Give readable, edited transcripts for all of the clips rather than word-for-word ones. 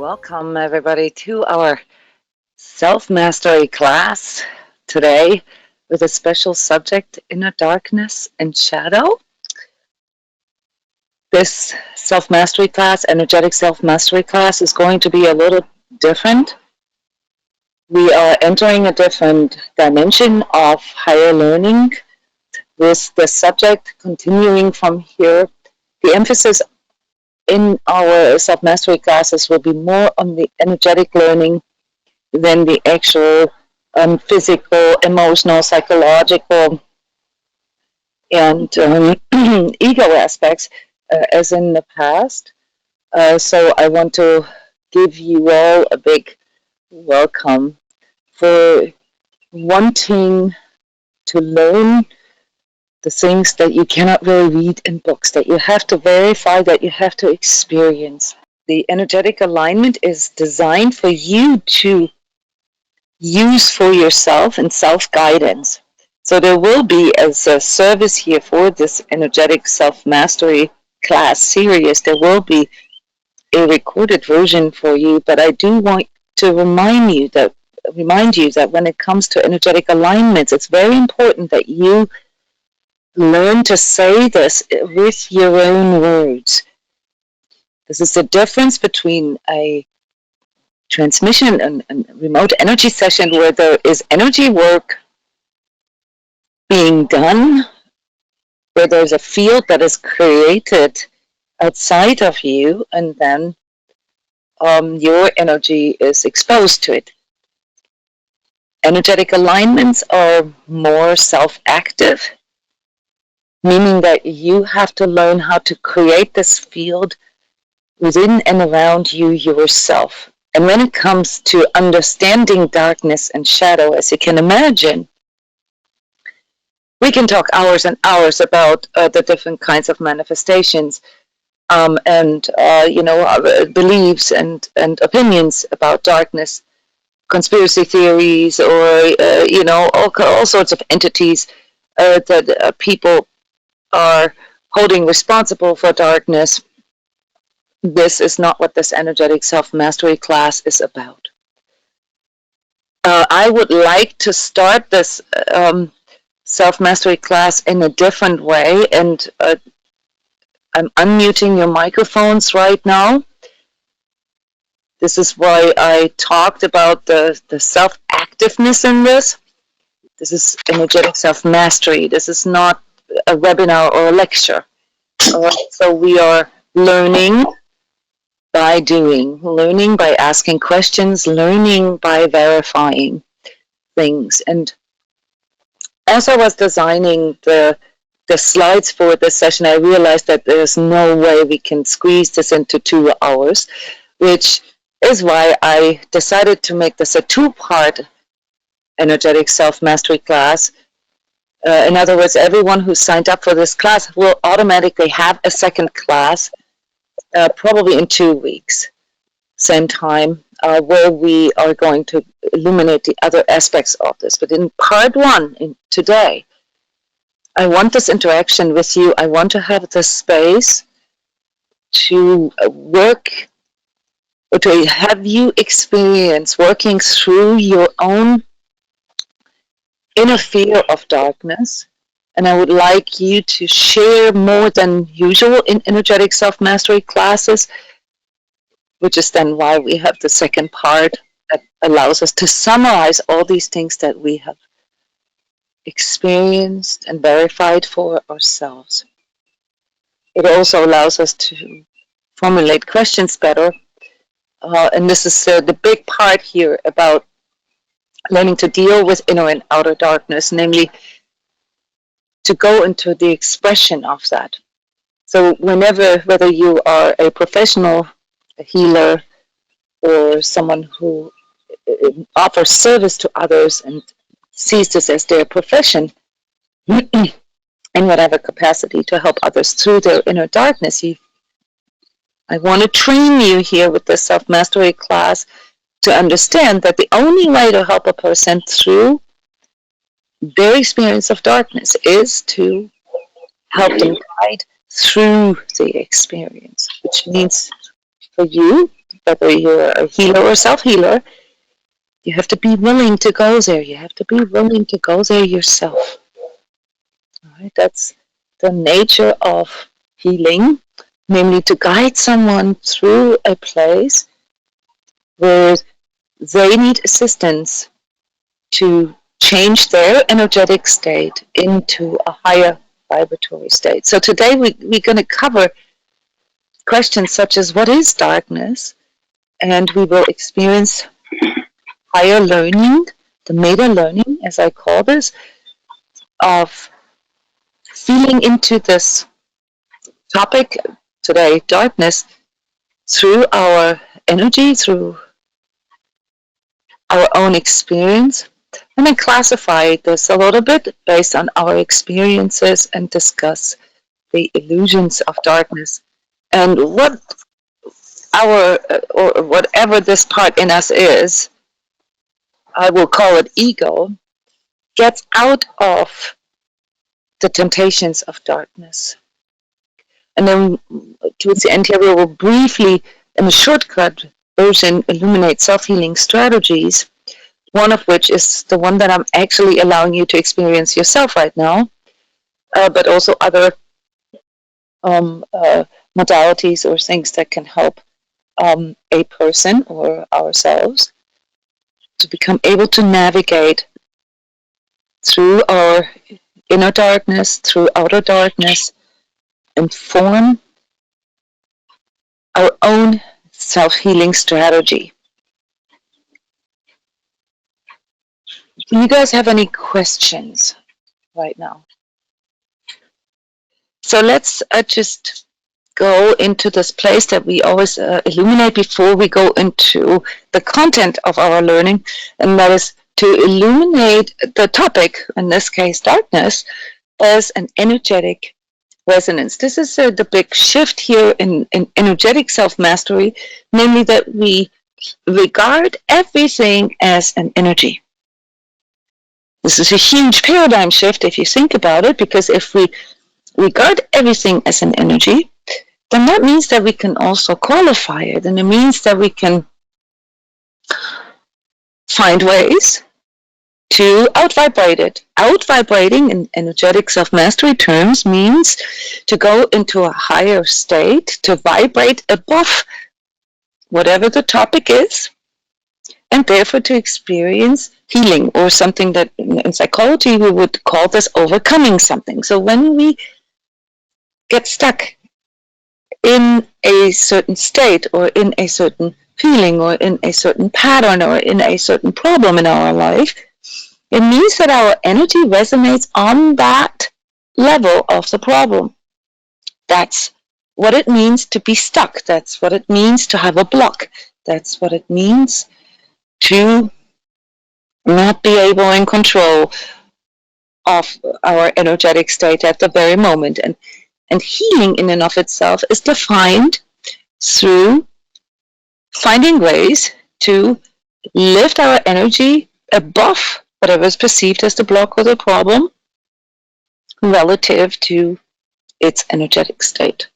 Welcome, everybody, to our self mastery class today with a special subject, inner darkness and shadow. This self mastery class, energetic self mastery class, is going to be a little different. We are entering a different dimension of higher learning with the subject continuing from here. The emphasis in our self mastery classes will be more on the energetic learning than the actual physical, emotional, psychological, and ego aspects as in the past. So I want to give you all a big welcome for wanting to learn the things that you cannot really read in books, that you have to verify, that you have to experience. The energetic alignment is designed for you to use for yourself and self-guidance. So there will be, as a service here for this energetic self-mastery class series, there will be a recorded version for you, but I do want to remind you that when it comes to energetic alignments, it's very important that you learn to say this with your own words. This is the difference between a transmission and remote energy session where there is energy work being done, where there's a field that is created outside of you, and then your energy is exposed to it. Energetic alignments are more self-active, meaning that you have to learn how to create this field within and around you yourself. And when it comes to understanding darkness and shadow, as you can imagine, we can talk hours and hours about the different kinds of manifestations and beliefs and opinions about darkness, conspiracy theories, or all sorts of entities that people are holding responsible for darkness. This is not what this energetic self-mastery class is about. I would like to start this self-mastery class in a different way, and I'm unmuting your microphones right now. This is why I talked about the self-activeness in this. This is energetic self-mastery. This is not a webinar or a lecture. So we are learning by doing, learning by asking questions, learning by verifying things. And as I was designing the slides for this session, I realized that there's no way we can squeeze this into 2 hours, which is why I decided to make this a 2-part energetic self-mastery class. In other words, everyone who signed up for this class will automatically have a second class, probably in 2 weeks, same time, where we are going to illuminate the other aspects of this. But in part 1, today, I want this interaction with you. I want to have the space to work, or to have you experience working through your own inner fear of darkness. And I would like you to share more than usual in energetic self-mastery classes, which is then why we have the second part that allows us to summarize all these things that we have experienced and verified for ourselves. It also allows us to formulate questions better. And this is the big part here about learning to deal with inner and outer darkness, namely to go into the expression of that. So whether you are a professional, a healer, or someone who offers service to others and sees this as their profession, in whatever capacity to help others through their inner darkness, I want to train you here with this self-mastery class to understand that the only way to help a person through their experience of darkness is to help them guide through the experience, which means for you whether you're a healer or self-healer, you have to be willing to go there. You have to be willing to go there yourself. Right? That's the nature of healing, namely to guide someone through a place where they need assistance to change their energetic state into a higher vibratory state. So today we're going to cover questions such as what is darkness, and we will experience higher learning, the meta learning, as I call this, of feeling into this topic today, darkness, through our energy, through our own experience, and then classify this a little bit based on our experiences and discuss the illusions of darkness and what our, or whatever this part in us is, I will call it ego, gets out of the temptations of darkness. And then towards the end here, we will briefly, in a shortcut version, illuminate self-healing strategies, one of which is the one that I'm actually allowing you to experience yourself right now, but also other modalities or things that can help a person or ourselves to become able to navigate through our inner darkness, through outer darkness, and form our own self-healing strategy. Do you guys have any questions right now? So let's just go into this place that we always illuminate before we go into the content of our learning, and that is to illuminate the topic, in this case darkness, as an energetic resonance. This is the big shift here in energetic self-mastery, namely that we regard everything as an energy. This is a huge paradigm shift if you think about it, because if we regard everything as an energy, then that means that we can also qualify it, and it means that we can find ways to out-vibrate it. Out-vibrating in energetic self-mastery terms means to go into a higher state, to vibrate above whatever the topic is, and therefore to experience healing, or something that in psychology we would call this overcoming something. So when we get stuck in a certain state, or in a certain feeling, or in a certain pattern, or in a certain problem in our life, it means that our energy resonates on that level of the problem. That's what it means to be stuck. That's what it means to have a block. That's what it means to not be able in control of our energetic state at the very moment. And healing in and of itself is defined through finding ways to lift our energy above whatever is perceived as the block or the problem relative to its energetic state.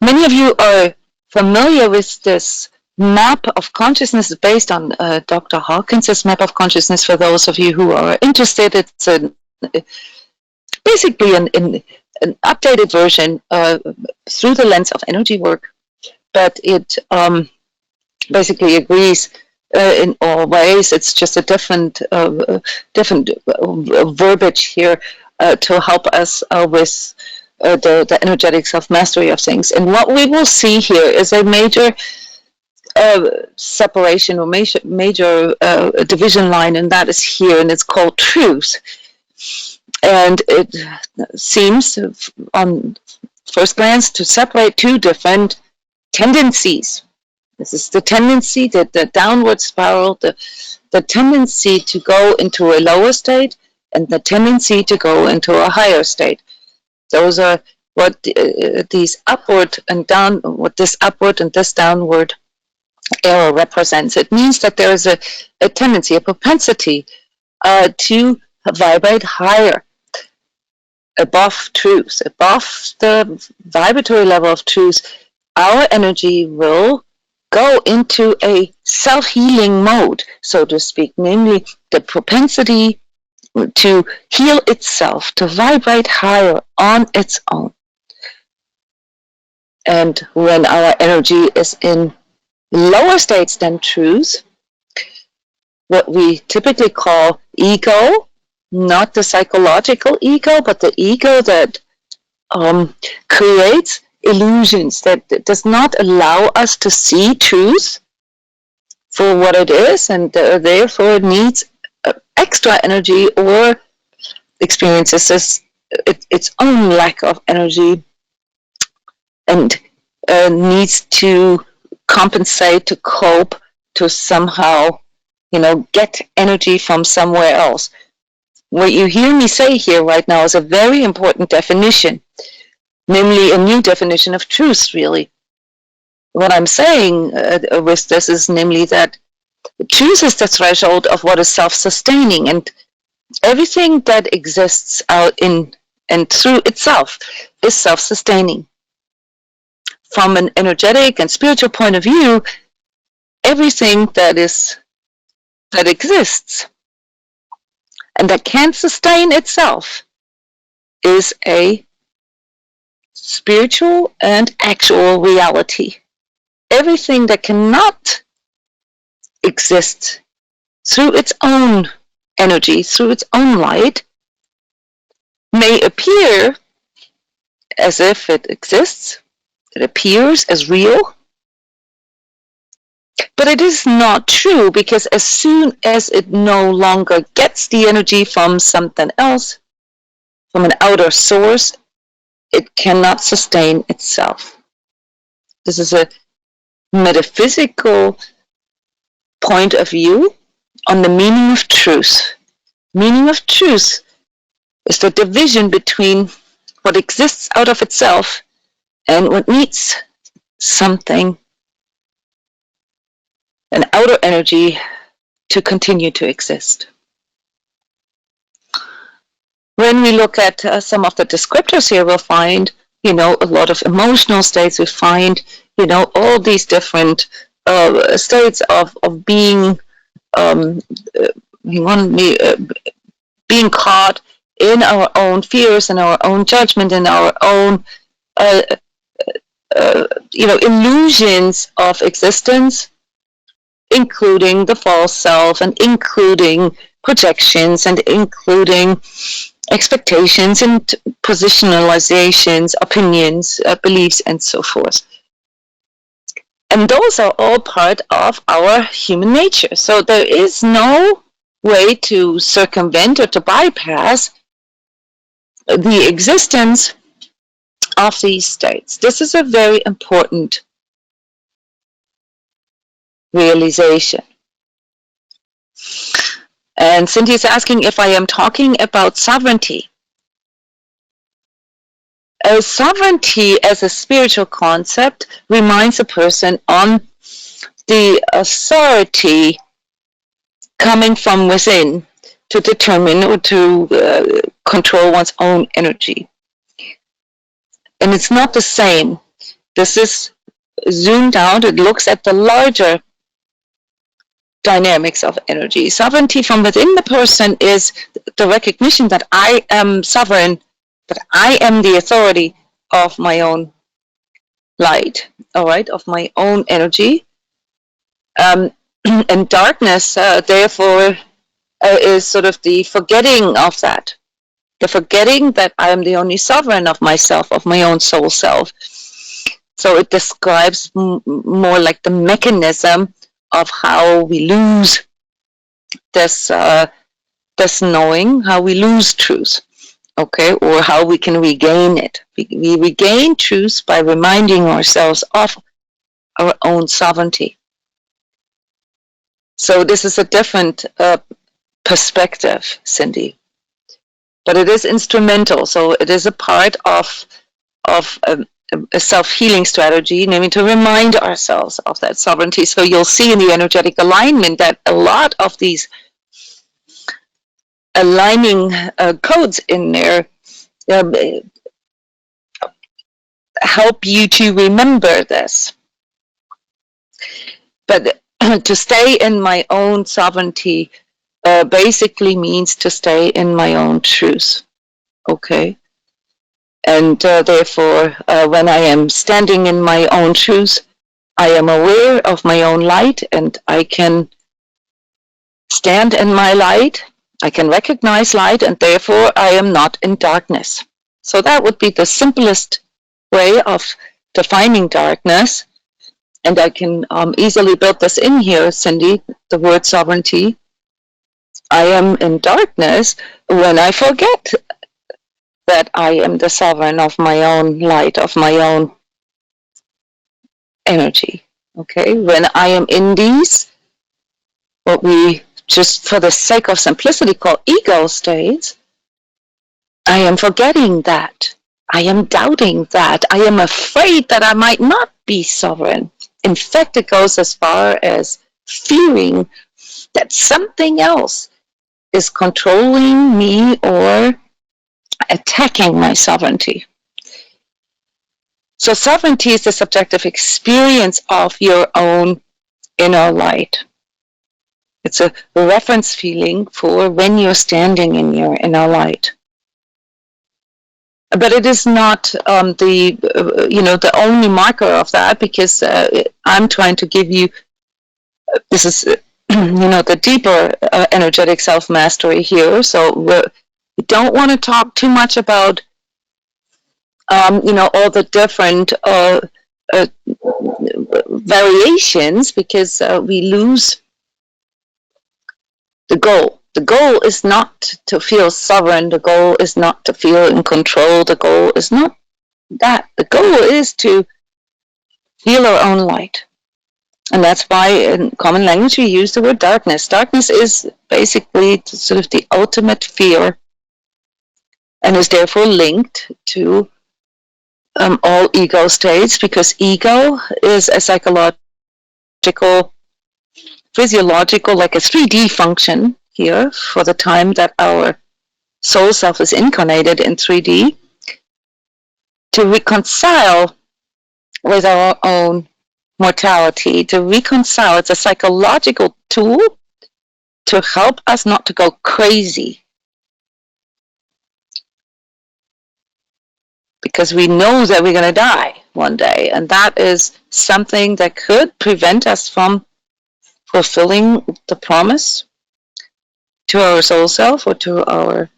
Many of you are familiar with this map of consciousness based on Dr. Hawkins' map of consciousness. For those of you who are interested, it's basically an updated version through the lens of energy work, but it basically agrees in all ways. It's just a different verbiage here to help us with the energetic self-mastery of things. And what we will see here is a major separation, or major division line, and that is here, and it's called truth. And it seems, on first glance, to separate two different tendencies. This is the tendency, the downward spiral, the tendency to go into a lower state, and the tendency to go into a higher state. Those are what these upward and down, what this upward and this downward arrow represents. It means that there is a tendency, a propensity to vibrate higher, above truth, above the vibratory level of truth. Our energy will go into a self-healing mode, so to speak, namely the propensity to heal itself, to vibrate higher on its own. And when our energy is in lower states than truth, what we typically call ego, not the psychological ego, but the ego that creates illusions, that does not allow us to see truth for what it is, and therefore it needs extra energy or experiences its own lack of energy, and needs to compensate, to cope, to somehow, get energy from somewhere else. What you hear me say here right now is a very important definition, namely a new definition of truth, really. What I'm saying with this is namely that truth is the threshold of what is self-sustaining, and everything that exists out in and through itself is self-sustaining. From an energetic and spiritual point of view, everything that exists and that can sustain itself is a spiritual and actual reality. Everything that cannot exist through its own energy, through its own light, may appear as if it exists, it appears as real, but it is not true, because as soon as it no longer gets the energy from something else, from an outer source, it cannot sustain itself. This is a metaphysical point of view on the meaning of truth. Meaning of truth is the division between what exists out of itself and what needs something, an outer energy, to continue to exist. When we look at some of the descriptors here, we'll find, a lot of emotional states. We find, all these different states of being, being caught in our own fears and our own judgment and our own, illusions of existence, including the false self, and including projections, and including expectations and positionalizations, opinions, beliefs, and so forth. And those are all part of our human nature. So there is no way to circumvent or to bypass the existence of these states. This is a very important realization. And Cindy is asking if I am talking about sovereignty. Sovereignty as a spiritual concept reminds a person on the authority coming from within to determine or to control one's own energy. And it's not the same. This is zoomed out. It looks at the larger dynamics of energy. Sovereignty from within the person is the recognition that I am sovereign, that I am the authority of my own light, all right, of my own energy. And darkness, therefore, is sort of the forgetting of that. The forgetting that I am the only sovereign of myself, of my own soul self. So it describes more like the mechanism of how we lose this knowing, how we lose truth, okay, or how we can regain it. We regain truth by reminding ourselves of our own sovereignty. So this is a different perspective, Cindy, but it is instrumental. So it is a part of a self-healing strategy, namely to remind ourselves of that sovereignty. So you'll see in the energetic alignment that a lot of these aligning codes in there help you to remember this. But to stay in my own sovereignty basically means to stay in my own truth. Okay? And therefore, when I am standing in my own truth, I am aware of my own light, and I can stand in my light. I can recognize light, and therefore I am not in darkness. So that would be the simplest way of defining darkness. And I can easily build this in here, Cindy, the word sovereignty. I am in darkness when I forget that I am the sovereign of my own light, of my own energy. Okay, when I am in these, what we just for the sake of simplicity call ego states, I am forgetting that. I am doubting that. I am afraid that I might not be sovereign. In fact, it goes as far as fearing that something else is controlling me or attacking my sovereignty. So sovereignty is the subjective experience of your own inner light. It's a reference feeling for when you're standing in your inner light. But it is not the only marker of that, because I'm trying to give you, this is the deeper energetic self-mastery here. So we don't want to talk too much about all the different variations, because we lose the goal. The goal is not to feel sovereign. The goal is not to feel in control. The goal is not that. The goal is to feel our own light. And that's why in common language we use the word darkness. Darkness is basically sort of the ultimate fear, and is therefore linked to all ego states, because ego is a psychological, physiological, like a 3D function here for the time that our soul self is incarnated in 3D, to reconcile with our own mortality, to reconcile. It's a psychological tool to help us not to go crazy, because we know that we're going to die one day, and that is something that could prevent us from fulfilling the promise to our soul self or to our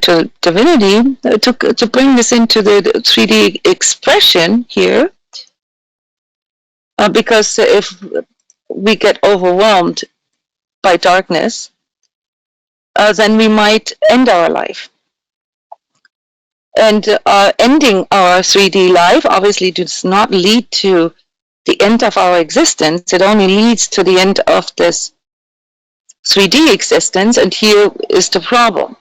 to divinity, to bring this into the 3D expression here, because if we get overwhelmed by darkness, then we might end our life. And ending our 3D life obviously does not lead to the end of our existence. It only leads to the end of this 3D existence. And here is the problem.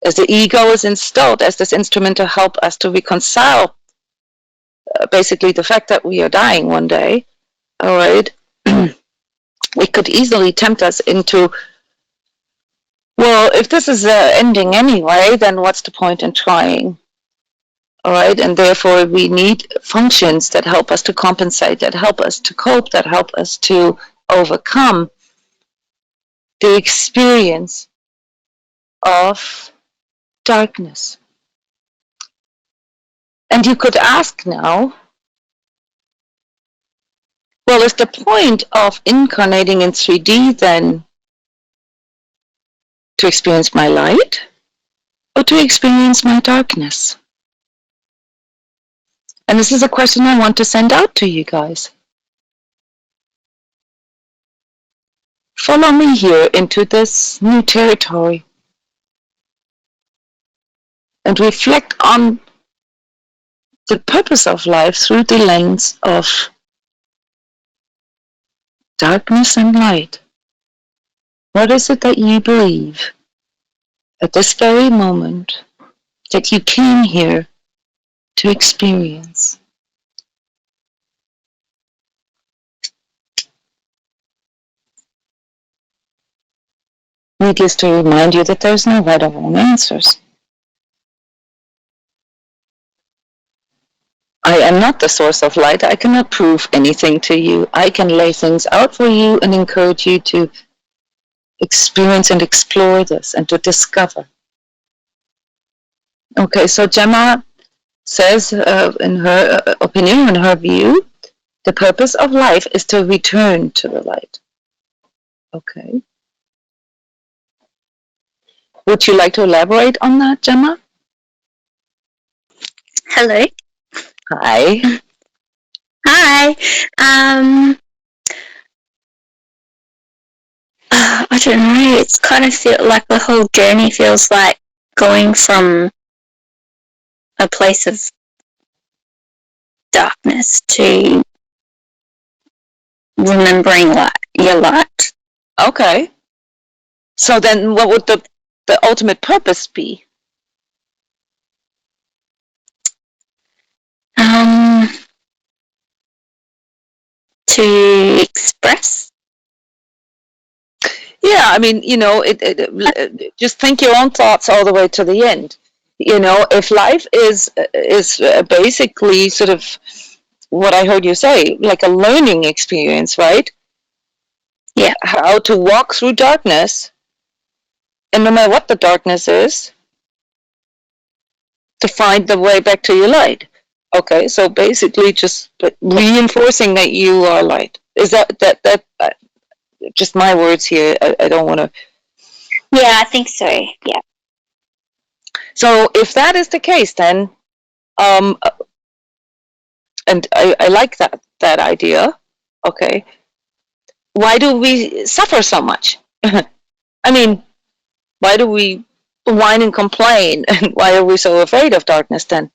As the ego is installed as this instrument to help us to reconcile basically the fact that we are dying one day, all right, it could easily tempt us into, well, if this is ending anyway, then what's the point in trying? All right, and therefore we need functions that help us to compensate, that help us to cope, that help us to overcome the experience of darkness. And you could ask now, well, is the point of incarnating in 3D then to experience my light or to experience my darkness? And this is a question I want to send out to you guys. Follow me here into this new territory and reflect on the purpose of life through the lens of darkness and light. What is it that you believe at this very moment that you came here to experience? Needless to remind you that there's no right or wrong answers. I am not the source of light. I cannot prove anything to you. I can lay things out for you and encourage you to experience and explore this and to discover. Okay, so Gemma says, in her opinion, in her view, the purpose of life is to return to the light. Okay. Would you like to elaborate on that, Gemma? Hello. Hi. Hi. I don't know. It's kind of feel like the whole journey feels like going from a place of darkness to remembering your light. Okay. So then what would the ultimate purpose be? To express. Yeah, I mean, just think your own thoughts all the way to the end. If life is basically sort of what I heard you say, like a learning experience, right? Yeah. How to walk through darkness, and no matter what the darkness is, to find the way back to your light. Okay, so basically just reinforcing that you are light. Is that just my words here? I don't want to. Yeah, I think so. Yeah. So if that is the case, then, and I like that idea. Okay, why do we suffer so much? I mean, why do we whine and complain, and why are we so afraid of darkness then?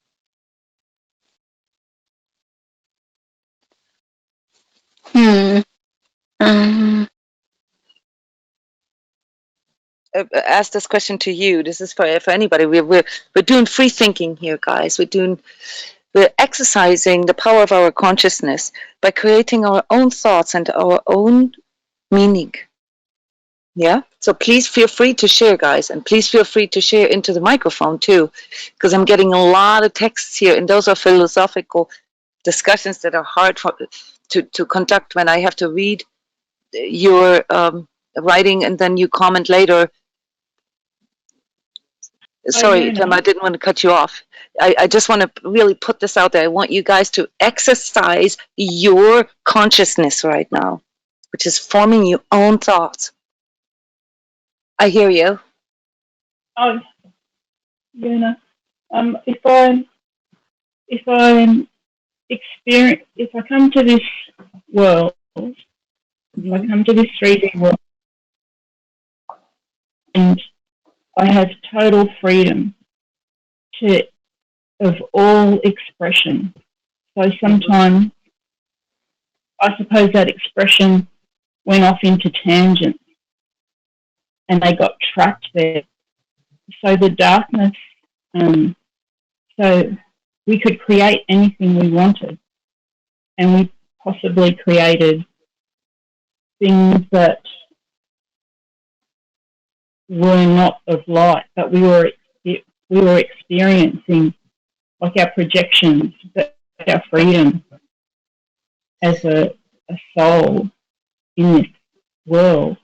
Ask this question to you. This is for anybody. We're doing free thinking here, guys. We're exercising the power of our consciousness by creating our own thoughts and our own meaning. Yeah. So please feel free to share, guys, and please feel free to share into the microphone too, because I'm getting a lot of texts here, and those are philosophical discussions that are hard to conduct when I have to read your writing and then you comment later. Sorry, Tim, I didn't want to cut you off. I just want to really put this out there. I want you guys to exercise your consciousness right now, which is forming your own thoughts. I hear you. Oh, Jona. If I experience, if I come to this world, if I come to this 3D world, and I have total freedom of all expression. So sometimes I suppose that expression went off into tangents and they got trapped there. So the darkness, so we could create anything we wanted, and we possibly created things that were not of light, but we were experiencing, like our projections, our freedom as a soul in this world.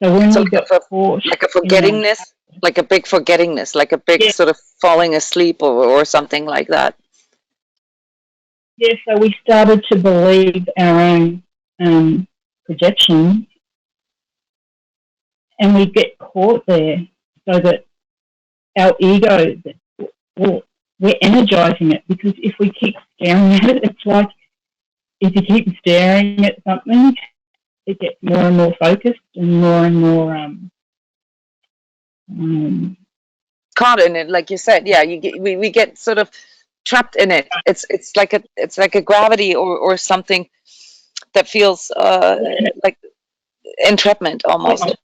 So when we got caught, like a forgettingness, like a big forgettingness, like a big sort of falling asleep or something like that. Yeah, so we started to believe our own projections, and we get caught there, so that our ego, well, we're energizing it, because if we keep staring at it, it's like if you keep staring at something, it gets more and more focused and more caught in it, like you said. Yeah, we get sort of trapped in it. It's like a gravity or something that feels like entrapment almost.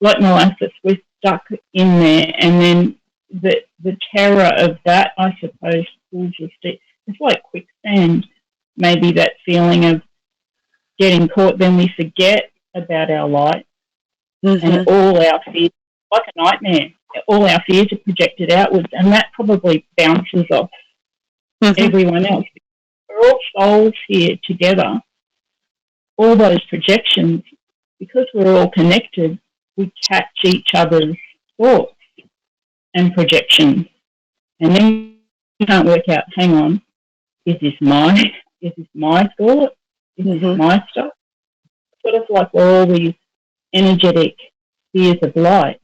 Like molasses, we're stuck in there, and then the terror of that, I suppose, pulls us deep. It's like quicksand, maybe that feeling of getting caught. Then we forget about our light, and all our fears, like a nightmare, all our fears are projected outwards, and that probably bounces off everyone else. We're all souls here together. All those projections, because we're all connected, we catch each other's thoughts and projections. And then you can't work out, hang on, is this my thought? Is this my stuff? Sort of like all these energetic spheres of light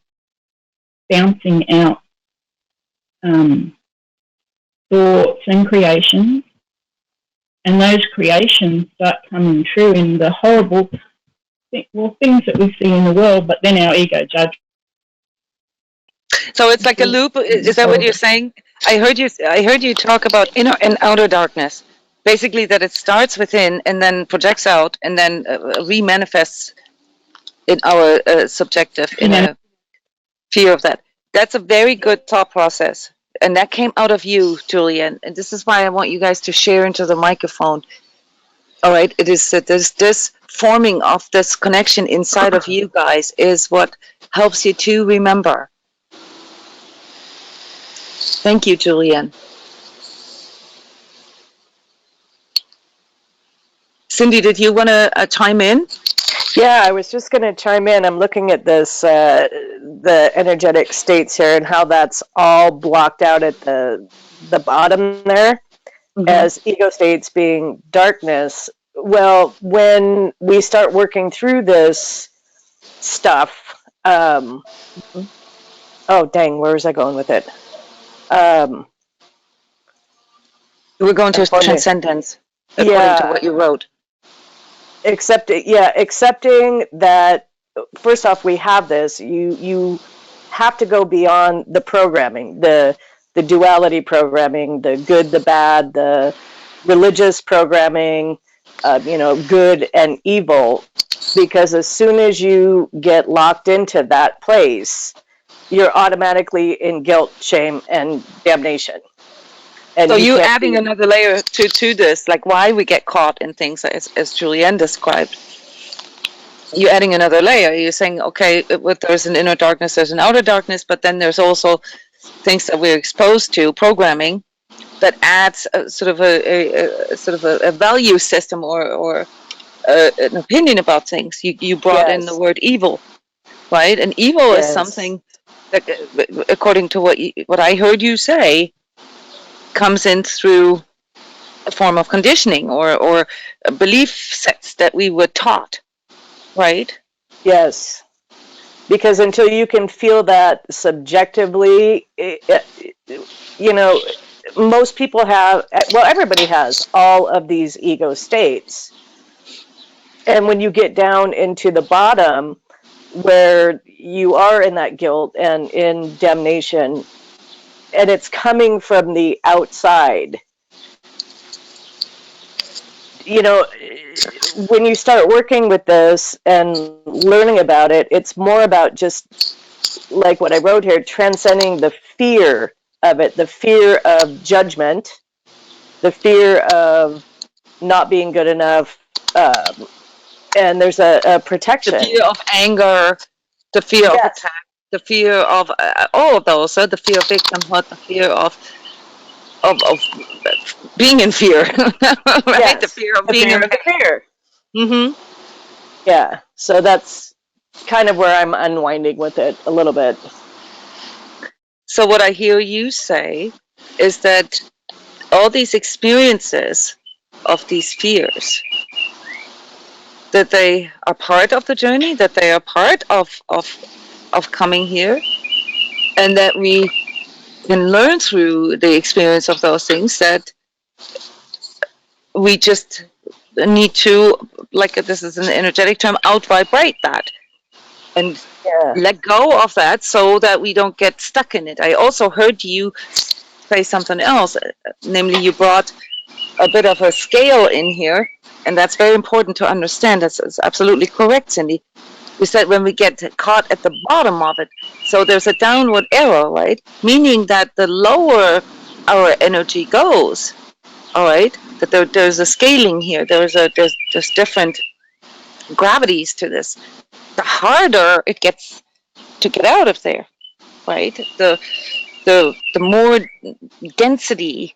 bouncing out thoughts and creations, and those creations start coming true in the horrible things that we see in the world, but then our ego judges. So it's like a loop. Is that what you're saying? I heard you talk about inner and outer darkness. Basically, that it starts within and then projects out and then remanifests in our subjective inner fear of that. That's a very good thought process. And that came out of you, Julian. And this is why I want you guys to share into the microphone. All right. It is this forming of this connection inside of you guys is what helps you to remember. Thank you, Julian. Cindy, did you want to chime in? Yeah, I was just going to chime in. I'm looking at this, the energetic states here, and how that's all blocked out at the bottom there, as ego states being darkness. Well, when we start working through this stuff, oh dang, where was I going with it? We're going to transcendence, according to what you wrote. Accepting that, first off, we have this. You have to go beyond the programming, the duality programming, the good, the bad, the religious programming, good and evil, because as soon as you get locked into that place, you're automatically in guilt, shame, and damnation. And so you adding another layer to this, like why we get caught in things as Julianne described. You're adding another layer. You're saying, okay, there's an inner darkness, there's an outer darkness, but then there's also things that we're exposed to, programming, that adds a value system or an opinion about things. You brought in the word evil, right? And evil is something that, according to what I heard you say, comes in through a form of conditioning or belief sets that we were taught, right? Yes. Because until you can feel that subjectively, most people have, well, everybody has all of these ego states. And when you get down into the bottom, where you are in that guilt and in damnation, and it's coming from the outside, when you start working with this and learning about it, it's more about just like what I wrote here, transcending the fear of it, the fear of judgment, the fear of not being good enough, and there's a protection. The fear of anger, the fear of attack, the fear of all of those, the fear of victimhood, the fear of being in fear, right? Yes, the fear of being in fear. Yeah, so that's kind of where I'm unwinding with it a little bit. So what I hear you say is that all these experiences of these fears, that they are part of the journey, that they are part of coming here, and that we can learn through the experience of those things, that we just need to, like this is an energetic term, out-vibrate that and let go of that so that we don't get stuck in it. I also heard you say something else, namely you brought a bit of a scale in here, and that's very important to understand. That's absolutely correct, Cindy. You said when we get caught at the bottom of it, so there's a downward arrow, right? Meaning that the lower our energy goes, all right, that there's a scaling here. There's different gravities to this. The harder it gets to get out of there, right? The more density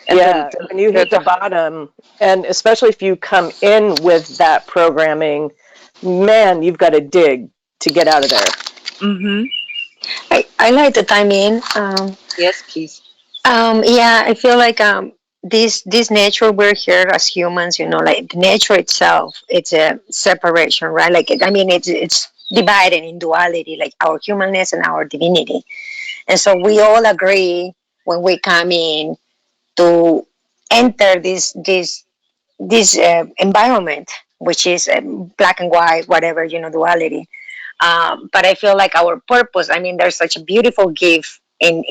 And Yeah, when you hit the bottom, and especially if you come in with that programming, man, you've got to dig to get out of there. Mm-hmm. I like the time in. Yes, please. Yeah, I feel like this nature we're here as humans, like the nature itself, it's a separation, right? Like I mean, it's divided in duality, like our humanness and our divinity, and so we all agree when we come in to enter this environment, which is black and white, whatever, duality. But I feel like our purpose, I mean, there's such a beautiful gift in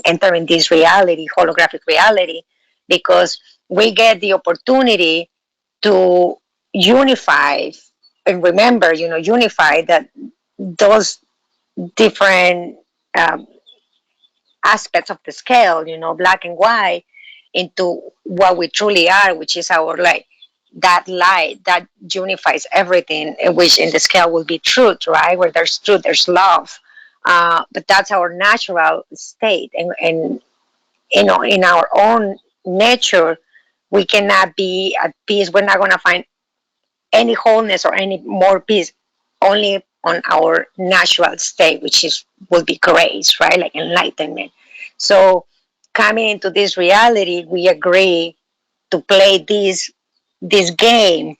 entering this reality, holographic reality, because we get the opportunity to unify and remember, unify that those different um, aspects of the scale, black and white, into what we truly are, which is our that light that unifies everything, which in the scale will be truth, right? Where there's truth, there's love. But that's our natural state, and in our own nature, we cannot be at peace. We're not going to find any wholeness or any more peace only on our natural state, which is will be grace, right? Like enlightenment. So coming into this reality, we agree to play this game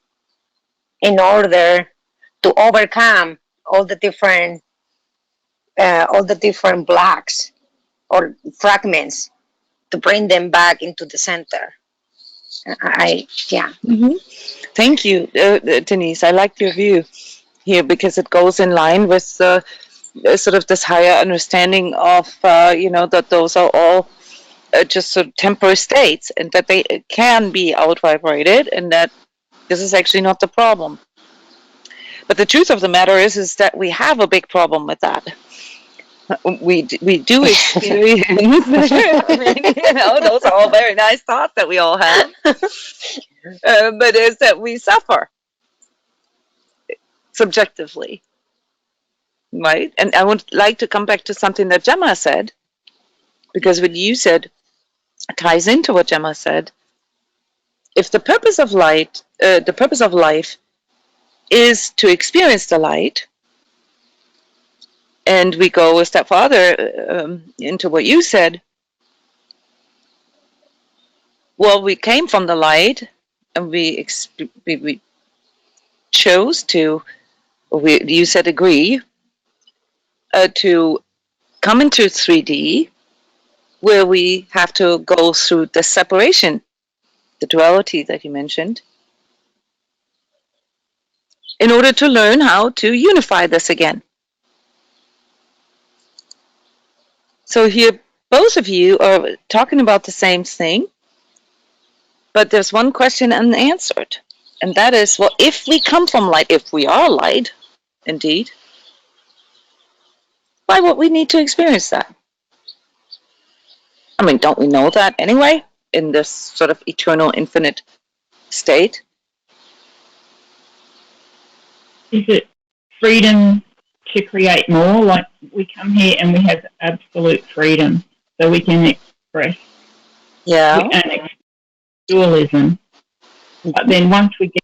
in order to overcome all the different blocks or fragments to bring them back into the center. Yeah. Mm-hmm. Thank you, Denise. I like your view here because it goes in line with sort of this higher understanding of, that those are all just sort of temporary states and that they can be out vibrated and that this is actually not the problem. But the truth of the matter is that we have a big problem with that. We do experience. I mean, those are all very nice thoughts that we all have, but is that we suffer subjectively, right? And I would like to come back to something that Gemma said, because what you said ties into what Gemma said. If the purpose of the purpose of life is to experience the light, and we go a step farther into what you said, well, we came from the light, and we chose to, you said agree, to come into 3D, where we have to go through the separation, the duality that you mentioned, in order to learn how to unify this again. So here, both of you are talking about the same thing, but there's one question unanswered. And that is, well, if we come from light, if we are light, indeed, why would we need to experience that? I mean, don't we know that anyway, in this sort of eternal, infinite state? Is it freedom to create more? Like we come here and we have absolute freedom, so we can express. Yeah. We can express dualism. But then once we get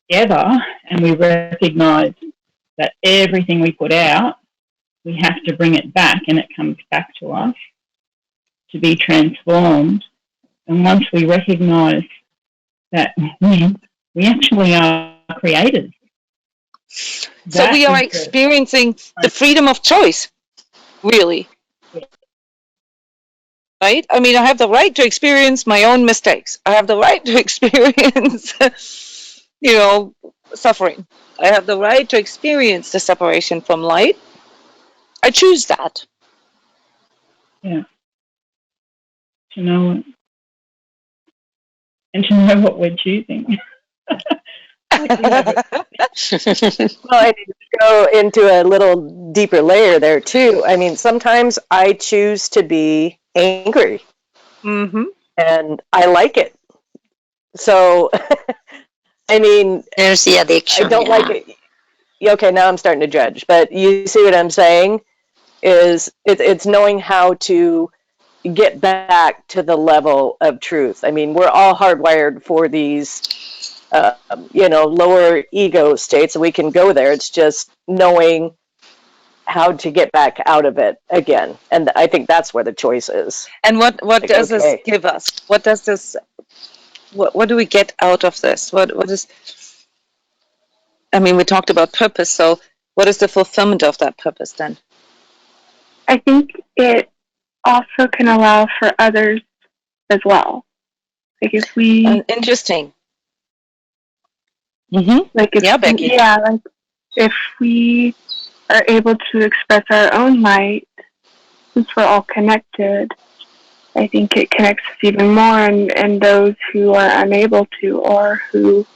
together and we recognize that everything we put out, we have to bring it back, and it comes back to us to be transformed. And once we recognize that we actually are creators. So we are experiencing the freedom of choice, really. Right? I mean, I have the right to experience my own mistakes. I have the right to experience, suffering. I have the right to experience the separation from light. I choose that. Yeah. To know it. And to know what we're choosing. Well, I need to go into a little deeper layer there too. I mean, sometimes I choose to be angry, and I like it. So, I mean, There's the addiction. I don't like it. Okay, now I'm starting to judge, but you see what I'm saying? Is it's knowing how to get back to the level of truth. I mean, we're all hardwired for these, lower ego states, and we can go there. It's just knowing how to get back out of it again. And I think that's where the choice is. And what Like, does this okay, give us? What does this? What do we get out of this? What is? I mean, we talked about purpose. So, what is the fulfillment of that purpose then? I think it also can allow for others as well. Like if we, Interesting. Mm-hmm. like if, Yeah, Becky. yeah, like if we are able to express our own light, since we're all connected, I think it connects us even more, and those who are unable to, or who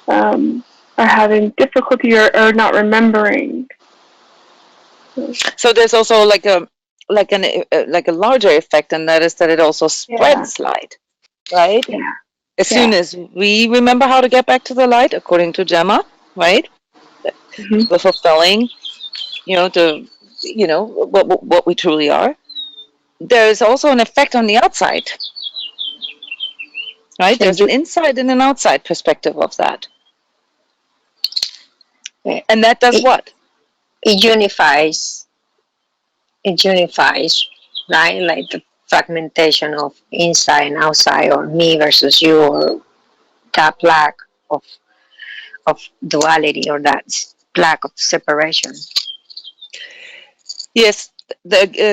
are having difficulty or not remembering. So there's also like a larger effect, and that is that it also spreads light, right? Yeah. As soon as we remember how to get back to the light, according to Gemma, right? Mm-hmm. We're fulfilling, what we truly are. There is also an effect on the outside, right? There's an inside and an outside perspective of that, and that does what? It unifies. It unifies, right? Like the fragmentation of inside and outside, or me versus you, or that lack of duality, or that lack of separation. Yes,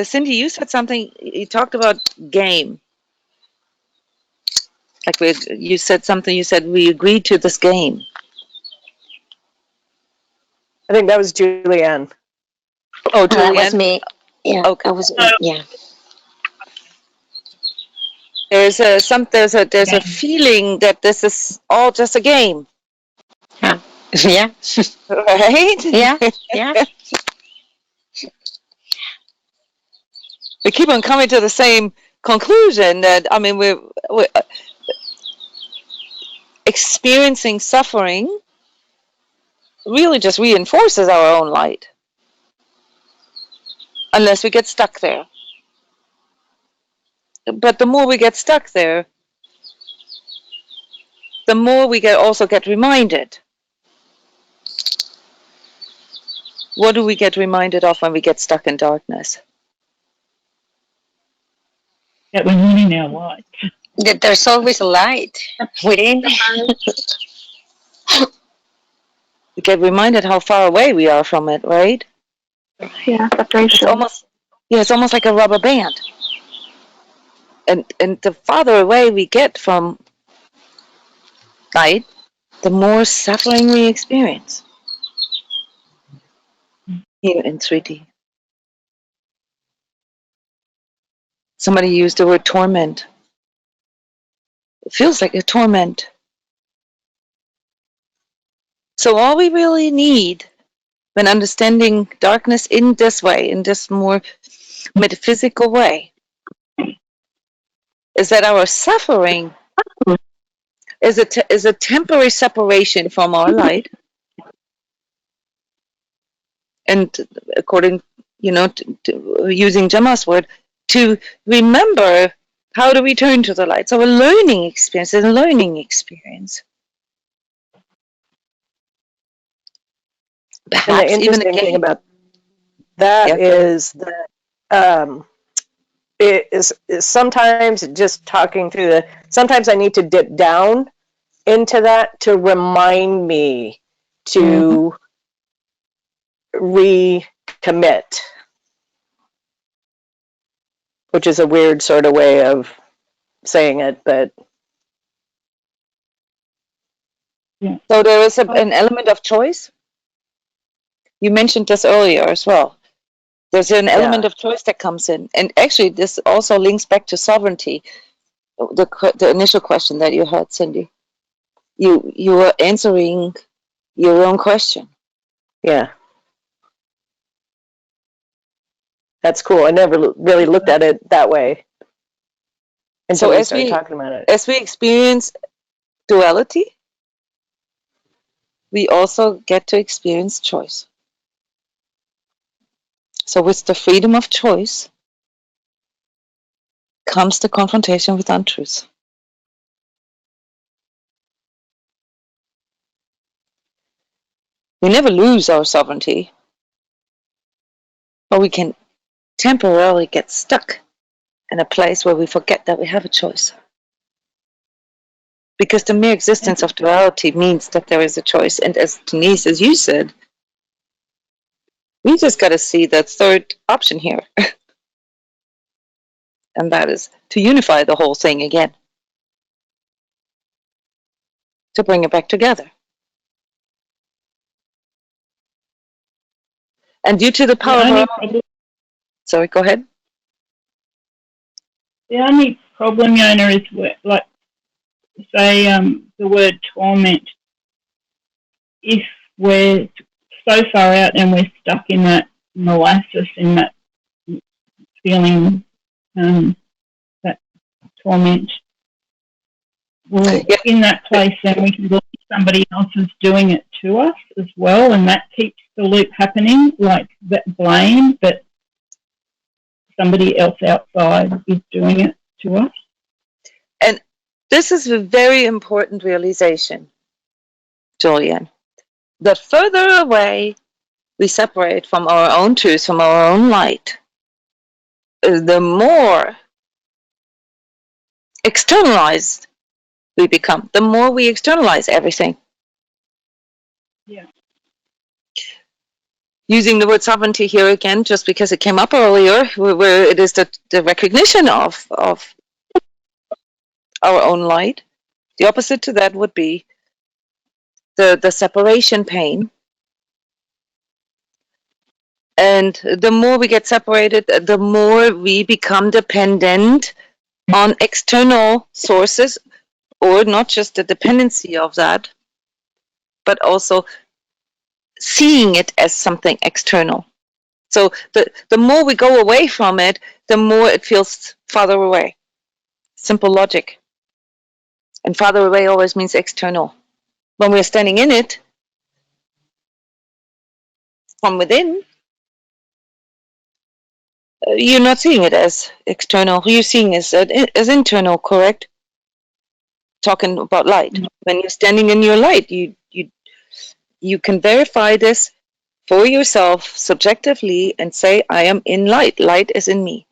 Cindy, you said something. You talked about game. Like you said something. You said we agreed to this game. I think that was Julianne. Oh, That was Julianne. me. Yeah, Okay. that was me. Yeah. There's a feeling that this is all just a game. Yeah. Yeah. Right? Yeah. Yeah. We keep on coming to the same conclusion that, I mean, we're experiencing suffering really just reinforces our own light. Unless we get stuck there. But the more we get stuck there, the more we also get reminded. What do we get reminded of when we get stuck in darkness? That we're needing our light. That there's always a light within. We get reminded how far away we are from it, right? Yeah, separation. It's almost like a rubber band. And the farther away we get from light, the more suffering we experience here in 3D. Somebody used the word torment. It feels like a torment. So all we really need when understanding darkness in this way, in this more metaphysical way, is that our suffering is a temporary separation from our light. And according, to using Gemma's word, to remember how to return to the light. So a learning experience is a learning experience. And the Perhaps even a interesting thing game. about that is that it is sometimes just talking through sometimes I need to dip down into that to remind me to recommit, which is a weird sort of way of saying it, but So there is an element of choice. You mentioned this earlier as well. There's an element of choice that comes in. And actually, this also links back to sovereignty, the initial question that you had, Cindy. You were answering your own question. Yeah. That's cool. I never really looked at it that way until we started talking about it. As we experience duality, we also get to experience choice. So with the freedom of choice, comes the confrontation with untruth. We never lose our sovereignty, but we can temporarily get stuck in a place where we forget that we have a choice. Because the mere existence of duality means that there is a choice. And as Denise, as you said, we just got to see that third option here. And that is to unify the whole thing again, to bring it back together. And due to the power of our... Sorry, go ahead. The only problem, Jona, is like, say, the word torment. If we're so far out and we're stuck in that molasses, in that feeling, that torment, well, in that place, then we can believe somebody else is doing it to us as well, and that keeps the loop happening, like that blame, but somebody else outside is doing it to us. And this is a very important realization, Julian. The further away we separate from our own truth, from our own light, the more externalized we become, the more we externalize everything. Yeah. Using the word sovereignty here again, just because it came up earlier, where it is the recognition of our own light. The opposite to that would be the separation pain. And the more we get separated, the more we become dependent on external sources, or not just the dependency of that, but also seeing it as something external. So the more we go away from it, the more it feels farther away. Simple logic. And farther away always means external. When we're standing in it, from within, you're not seeing it as external. You're seeing it as internal, correct? Talking about light. When you're standing in your light, you can verify this for yourself subjectively and say, I am in light. Light is in me.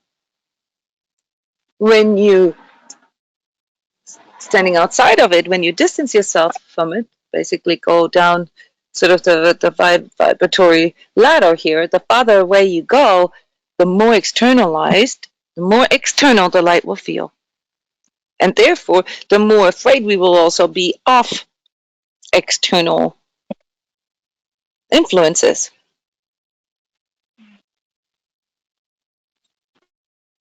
When you standing outside of it, when you distance yourself from it, basically go down sort of the vibratory ladder here, the farther away you go, the more externalized, the more external the light will feel. And therefore, the more afraid we will also be of external influences.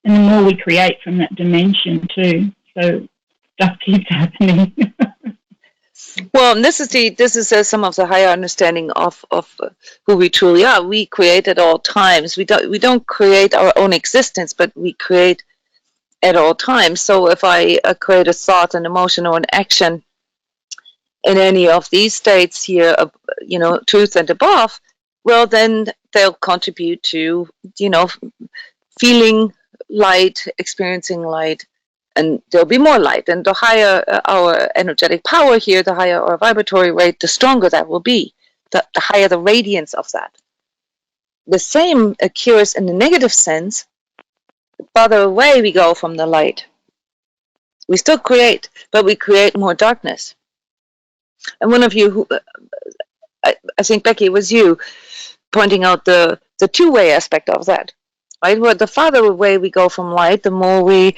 And the more we create from that dimension too, so stuff keeps happening. Well, and this is some of the higher understanding of who we truly are. We create at all times. We don't create our own existence, but we create at all times. So if I create a thought, an emotion, or an action in any of these states here, truth and above, well, then they'll contribute to, feeling light, experiencing light, and there'll be more light. And the higher our energetic power here, the higher our vibratory rate, the stronger that will be, the higher the radiance of that. The same occurs in the negative sense. The farther away we go from the light, we still create, but we create more darkness. And one of you, who I think, Becky, it was you, pointing out the two-way aspect of that, right? Where the farther away we go from light, the more we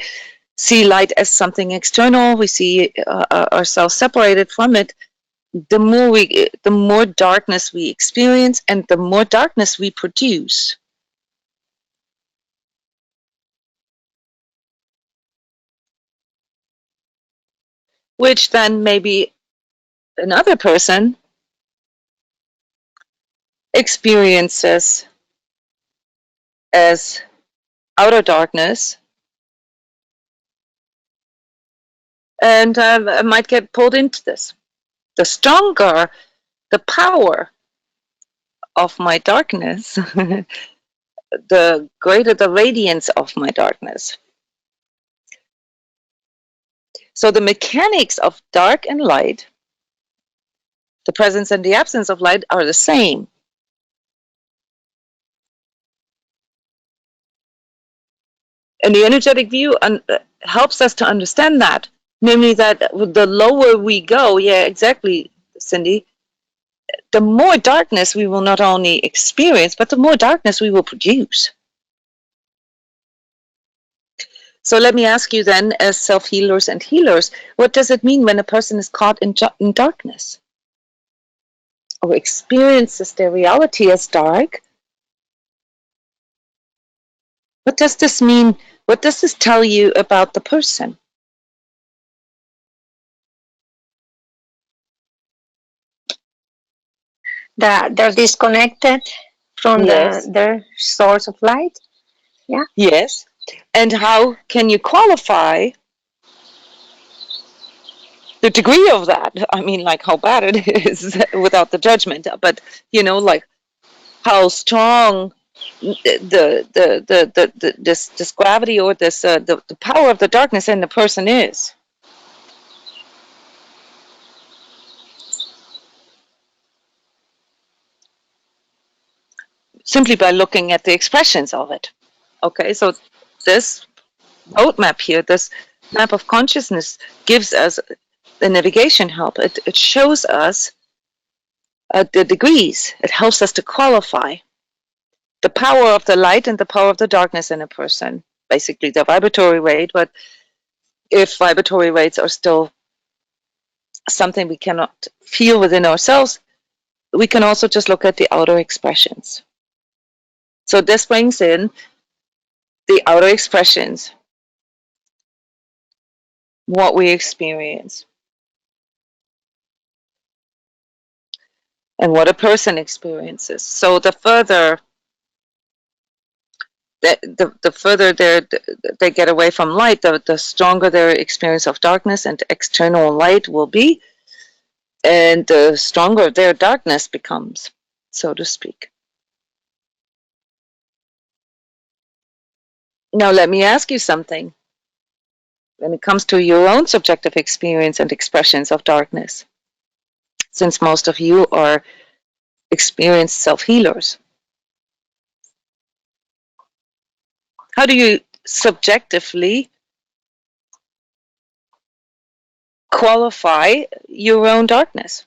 see light as something external, we see ourselves separated from it, the more darkness we experience and the more darkness we produce. Which then maybe another person experiences as outer darkness, and might get pulled into this. The stronger the power of my darkness, the greater the radiance of my darkness. So the mechanics of dark and light, the presence and the absence of light, are the same. And the energetic view helps us to understand that, namely that the lower we go, yeah, exactly, Cindy, the more darkness we will not only experience, but the more darkness we will produce. So let me ask you then, as self-healers and healers, what does it mean when a person is caught in darkness? Or experiences their reality as dark? What does this mean? What does this tell you about the person? That they're disconnected from Yes. their source of light. Yeah. Yes. And how can you qualify the degree of that? I mean, like how bad it is without the judgment, but like how strong this gravity or this the power of the darkness in the person is. Simply by looking at the expressions of it. Okay, so this roadmap here, this map of consciousness, gives us the navigation help. It shows us the degrees. It helps us to qualify the power of the light and the power of the darkness in a person. Basically, the vibratory rate, but if vibratory rates are still something we cannot feel within ourselves, we can also just look at the outer expressions. So this brings in the outer expressions, what we experience, and what a person experiences. So the further the further they get away from light, the stronger their experience of darkness and external light will be, and the stronger their darkness becomes, so to speak. Now let me ask you something. When it comes to your own subjective experience and expressions of darkness, since most of you are experienced self-healers, how do you subjectively qualify your own darkness?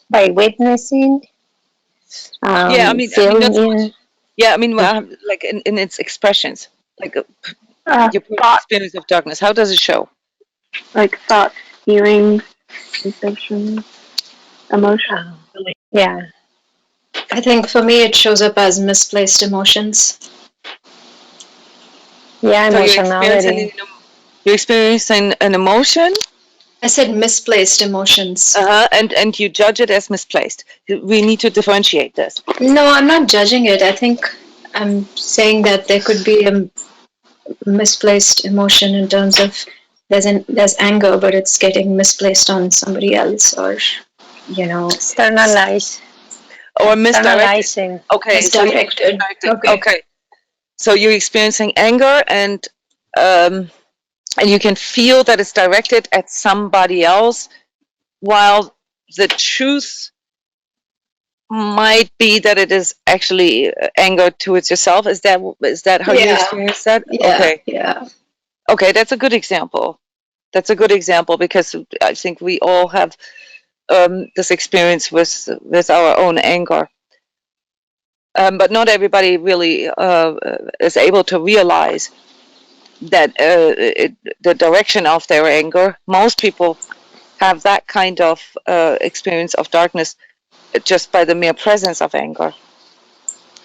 By witnessing, Yeah, I mean feeling not so in. much. Yeah, I mean, like in its expressions, like your Thought, experience of darkness. How does it show? like thoughts, feelings, sensations, emotions. Yeah. I think for me it shows up as misplaced emotions. Yeah, So emotionality. you're experiencing an emotion. I said misplaced emotions. And you judge it as misplaced. We need to differentiate this. No, I'm not judging it. I think I'm saying that there could be a misplaced emotion in terms of there's anger, but it's getting misplaced on somebody else, or Externalize. Or misdirected. Externalizing. Okay, misdirected. Okay. So you're experiencing anger, and you can feel that it's directed at somebody else, while the truth might be that it is actually anger towards yourself. Is that how you experience that? Yeah. Okay, that's a good example. That's a good example, because I think we all have this experience with our own anger. But not everybody really is able to realize that the direction of their anger. Most people have that kind of experience of darkness just by the mere presence of anger,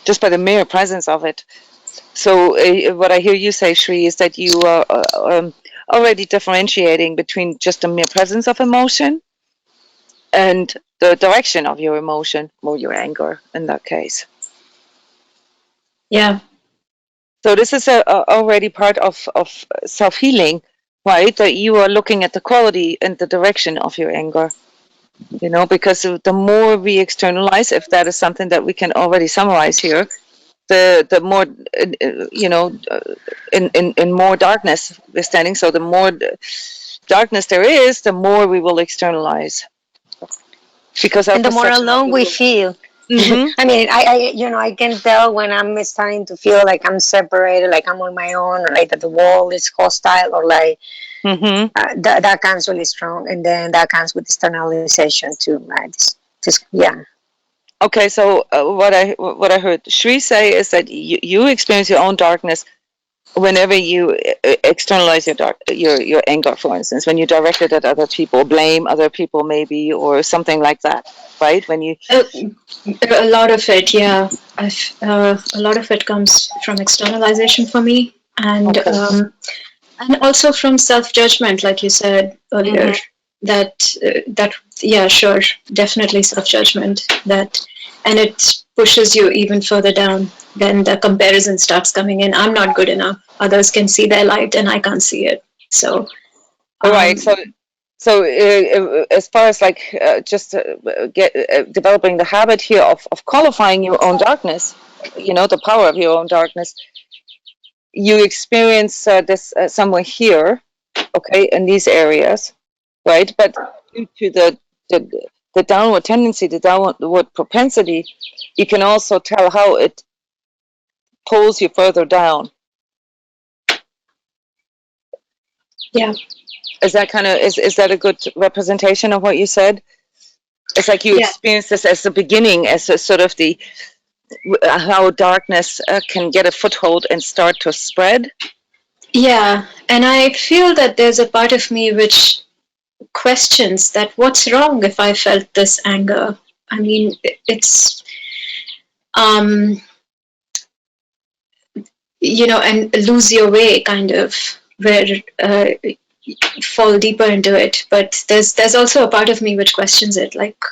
just by the mere presence of it. So what I hear you say, Shri, is that you are already differentiating between just the mere presence of emotion and the direction of your emotion, or your anger in that case. Yeah. So this is already part of self-healing, right? That you are looking at the quality and the direction of your anger. Because the more we externalize, if that is something that we can already summarize here, the more, in more darkness we're standing. So the more darkness there is, the more we will externalize. Because our And the more perception of alone the we world. feel. Mm-hmm. I mean, I can tell when I'm starting to feel like I'm separated, like I'm on my own, or like that the world is hostile, or like Mm-hmm. that comes really strong, and then that comes with externalization too, right? Just yeah. Okay, so what I heard Shri say is that you experience your own darkness whenever you externalize your anger, for instance, when you direct it at other people, blame other people maybe, or something like that, right? When you A lot of it, yeah. A lot of it comes from externalization for me, okay. and also from self-judgment, like you said earlier. Mm-hmm. That yeah, sure, definitely self-judgment. And it pushes you even further down. Then the comparison starts coming in. I'm not good enough. Others can see their light, and I can't see it. So, All right. um, So as far as like just get developing the habit here of qualifying your own darkness, the power of your own darkness, you experience this somewhere here, okay, in these areas, right? But due to the downward tendency, the downward propensity, you can also tell how it pulls you further down. yeah, Is that is that a good representation of what you said? It's like you yeah, experience this as the beginning, as a sort of the how darkness can get a foothold and start to spread. yeah. And I feel that there's a part of me which questions that what's wrong if I felt this anger. I mean, it's um, and lose your way, kind of, where fall deeper into it. But there's also a part of me which questions it, like,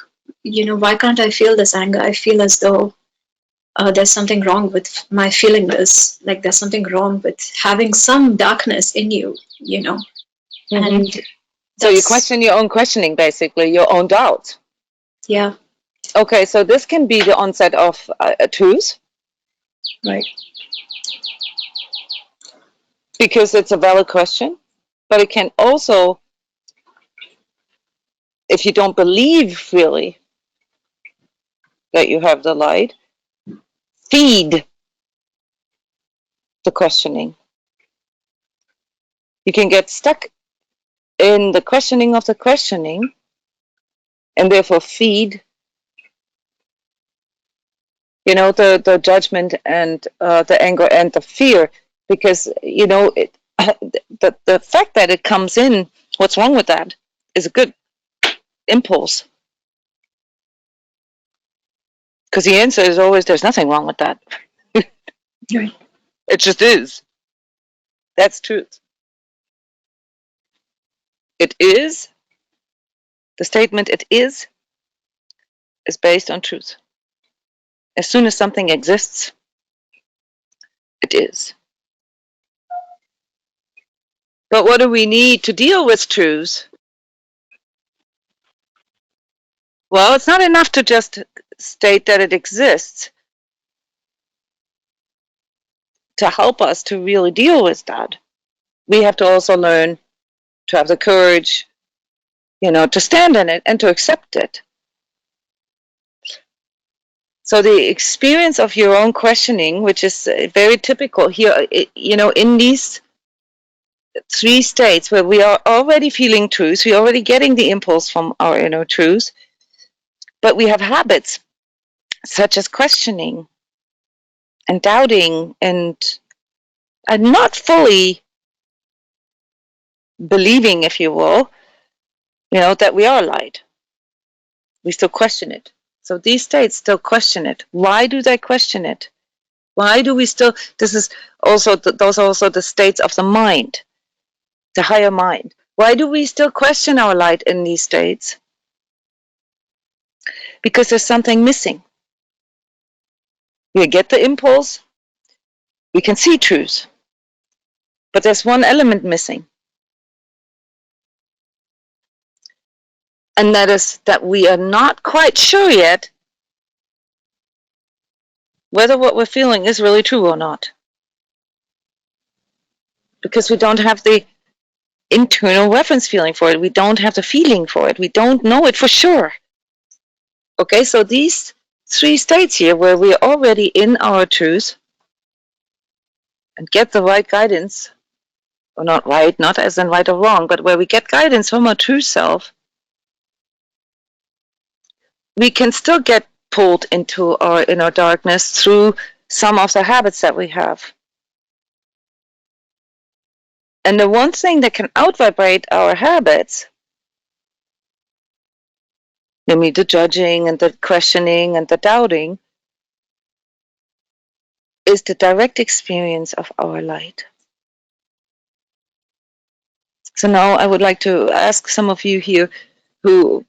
why can't I feel this anger? I feel as though there's something wrong with my feeling this. Like there's something wrong with having some darkness in you, Mm-hmm. and So you question your own questioning, basically, your own doubts. yeah, Okay, so this can be the onset of truth, right, because it's a valid question, but it can also, if you don't believe really that you have the light, feed the questioning. You can get stuck in the questioning of the questioning and therefore feed, the judgment and the anger and the fear, because, the fact that it comes in, what's wrong with that, is a good impulse. Because the answer is always, there's nothing wrong with that. right, It just is. That's truth. It is, the statement it is based on truth. As soon as something exists, it is. But what do we need to deal with truths? Well, it's not enough to just state that it exists. To help us to really deal with that, we have to also learn to have the courage, to stand in it and to accept it. So the experience of your own questioning, which is very typical here, in these three states where we are already feeling truth, we're already getting the impulse from our inner truth, but we have habits such as questioning and doubting and not fully believing, if you will, that we are light. We still question it. So these states still question it. Why do they question it? Why do we still? This is also those are also the states of the mind, the higher mind. Why do we still question our light in these states? Because there's something missing. We get the impulse, we can see truth, but there's one element missing. And that is that we are not quite sure yet whether what we're feeling is really true or not. Because we don't have the internal reference feeling for it. We don't have the feeling for it. We don't know it for sure. Okay, so these three states here where we're already in our truth and get the right guidance, or not right, not as in right or wrong, but where we get guidance from our true self, we can still get pulled into our inner darkness through some of the habits that we have. And the one thing that can outvibrate our habits, namely the judging and the questioning and the doubting, is the direct experience of our light. So now I would like to ask some of you here who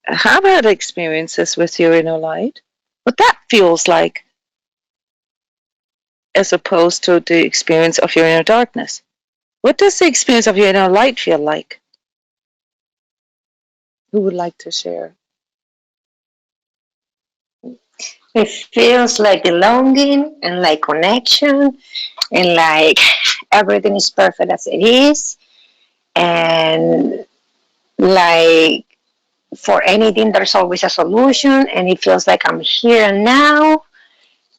have had experiences with your inner light, what that feels like as opposed to the experience of your inner darkness. What does the experience of your inner light feel like? Who would like to share? It feels like belonging and like connection and like everything is perfect as it is. And like for anything, there's always a solution. And it feels like I'm here and now.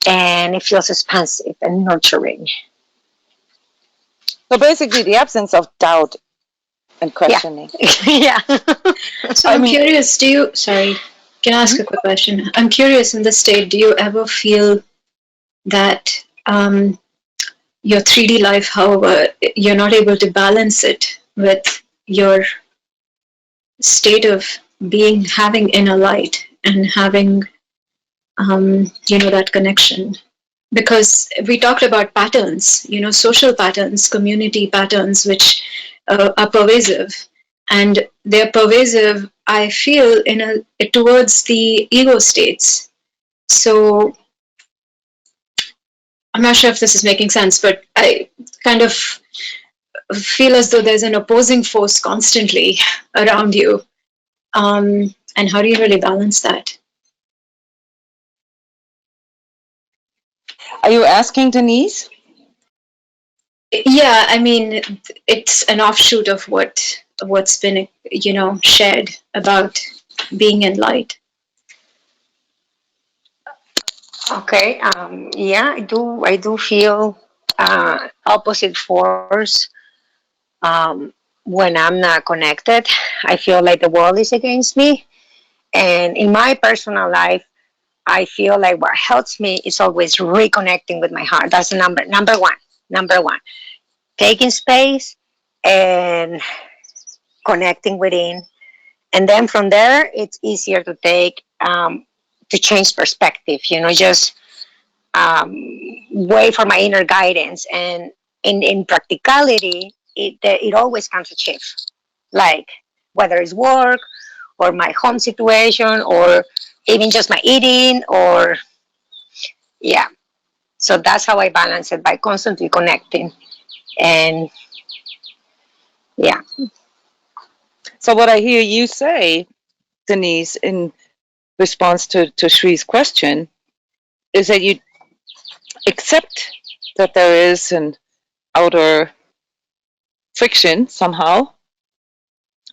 And it feels expansive and nurturing. So basically the absence of doubt and questioning. Yeah. So I'm curious, sorry, can I ask a quick question? I'm curious, in this state, do you ever feel that your 3D life, however, you're not able to balance it with your state of being, having inner light and having, that connection? Because we talked about patterns, social patterns, community patterns, which are pervasive, and they're pervasive, I feel, towards the ego states. So I'm not sure if this is making sense, but I kind of feel as though there's an opposing force constantly around you. And how do you really balance that? Are you asking Denise? Yeah, I mean, it's an offshoot of what's been, shared about being in light. Okay. Yeah, I do feel opposite force when I'm not connected. I feel like the world is against me. And in my personal life, I feel like what helps me is always reconnecting with my heart. That's the number one. Number one. Taking space and connecting within. And then from there, it's easier to to change perspective, just wait for my inner guidance. And in practicality, it always comes to shift, like whether it's work or my home situation or even just my eating or yeah. So that's how I balance it by constantly connecting. And yeah. So what I hear you say, Denise, in response to Shree's question, is that you accept that there is an outer friction somehow.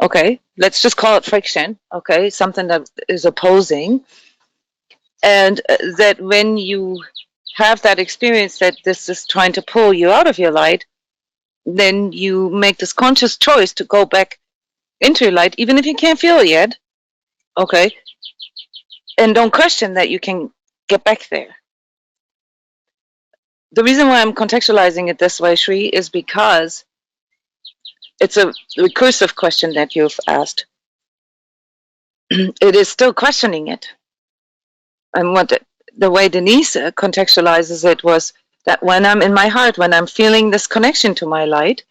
Okay, let's just call it friction. Okay, something that is opposing. And that when you have that experience that this is trying to pull you out of your light, then you make this conscious choice to go back into your light, even if you can't feel it yet. Okay, and don't question that you can get back there. The reason why I'm contextualizing it this way, Shri, is because it's a recursive question that you've asked. It is still questioning it. And what the way Denise contextualizes it was that when I'm in my heart, when I'm feeling this connection to my light,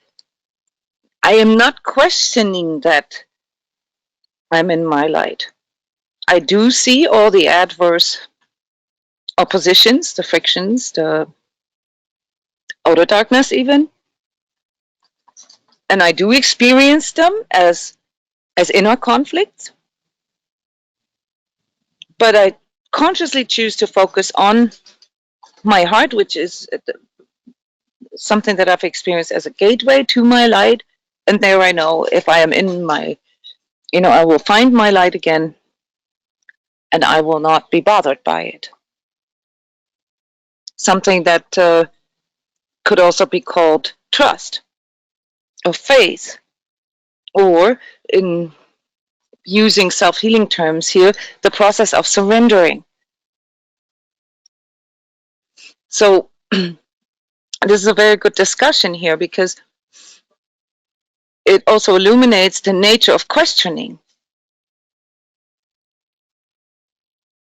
I am not questioning that I'm in my light. I do see all the adverse oppositions, the frictions, the outer darkness even, and I do experience them as inner conflicts. but I consciously choose to focus on my heart, which is something that I've experienced as a gateway to my light. And there I know if I am in my, I will find my light again and I will not be bothered by it. Something that could also be called trust or faith, or in using self-healing terms here, the process of surrendering. So this is a very good discussion here because it also illuminates the nature of questioning.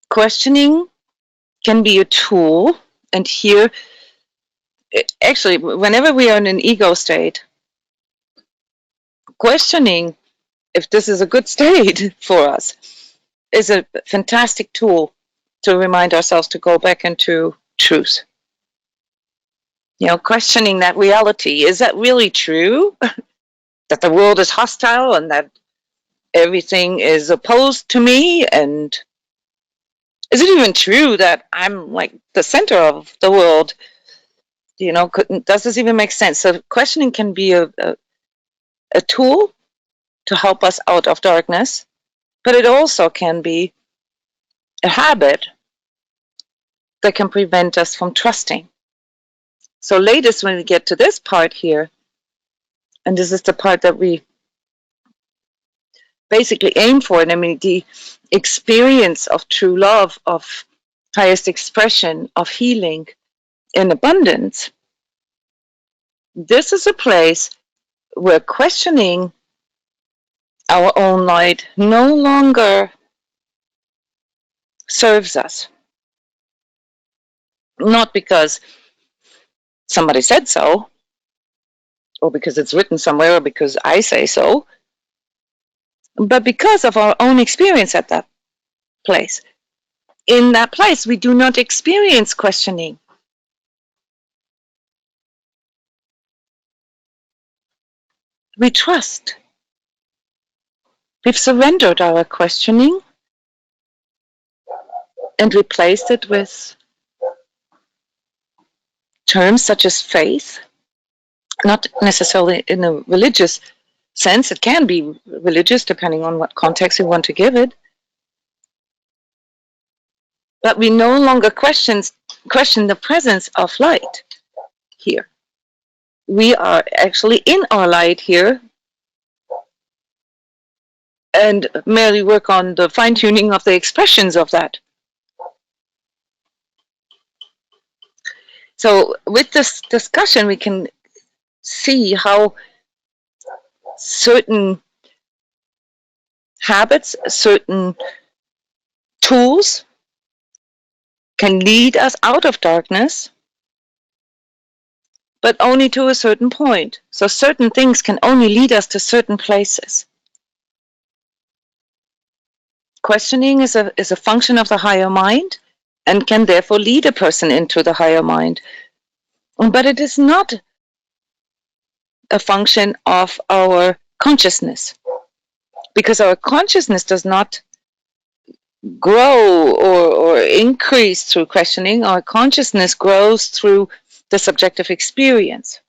Questioning can be a tool, and here, actually, whenever we are in an ego state, questioning if this is a good state for us is a fantastic tool to remind ourselves to go back into truth. Questioning that reality. Is that really true? That the world is hostile and that everything is opposed to me? And is it even true that I'm like the center of the world? Does this even make sense? So questioning can be a tool to help us out of darkness, but it also can be a habit that can prevent us from trusting. So latest, when we get to this part here, and this is the part that we basically aim for, and I mean the experience of true love, of highest expression, of healing in abundance, this is a place where questioning our own light no longer serves us. Not because somebody said so, or because it's written somewhere, or because I say so, but because of our own experience at that place. In that place, we do not experience questioning. We trust. We've surrendered our questioning and replaced it with terms such as faith, not necessarily in a religious sense. It can be religious depending on what context we want to give it. But we no longer question the presence of light here. We are actually in our light here and merely work on the fine-tuning of the expressions of that. So with this discussion, we can see how certain habits, certain tools can lead us out of darkness, but only to a certain point. So certain things can only lead us to certain places. Questioning is a function of the higher mind and can therefore lead a person into the higher mind. But it is not a function of our consciousness, because our consciousness does not grow or increase through questioning. Our consciousness grows through the subjective experience,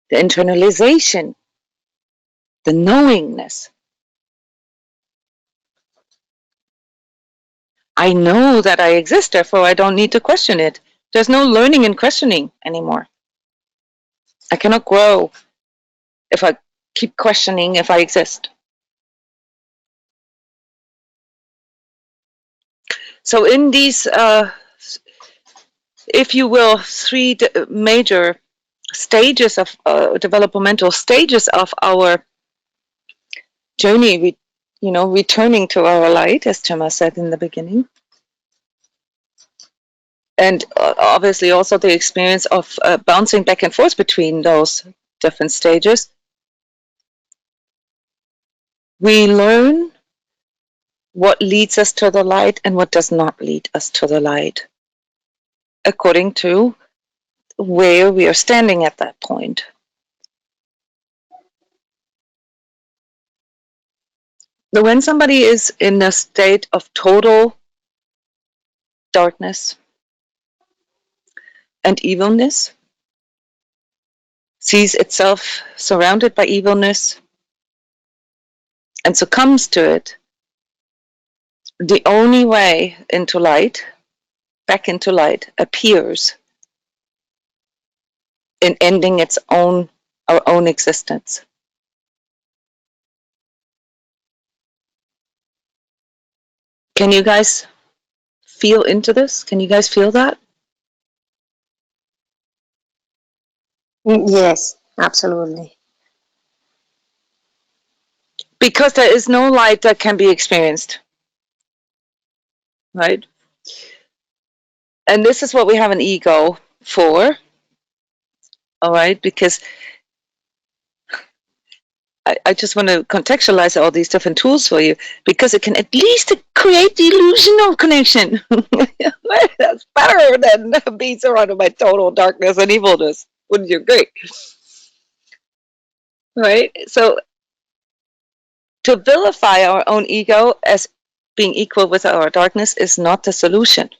the internalization, the knowingness. I know that I exist, therefore I don't need to question it. There's no learning and questioning anymore. I cannot grow if I keep questioning if I exist. So in these, if you will, three major stages of developmental stages of our journey, returning to our light, as Jona said in the beginning, and obviously also the experience of bouncing back and forth between those different stages, we learn what leads us to the light and what does not lead us to the light, according to where we are standing at that point. When somebody is in a state of total darkness, and evilness, sees itself surrounded by evilness, and succumbs to it, the only way into light, back into light, appears in ending our own existence. Can you guys feel into this? Can you guys feel that? Yes, absolutely. Because there is no light that can be experienced, right? And this is what we have an ego for, all right? Because I just want to contextualize all these different tools for you, because it can at least create the illusion of connection. That's better than being surrounded by total darkness and evilness. Wouldn't you agree? Right? So to vilify our own ego as being equal with our darkness is not the solution,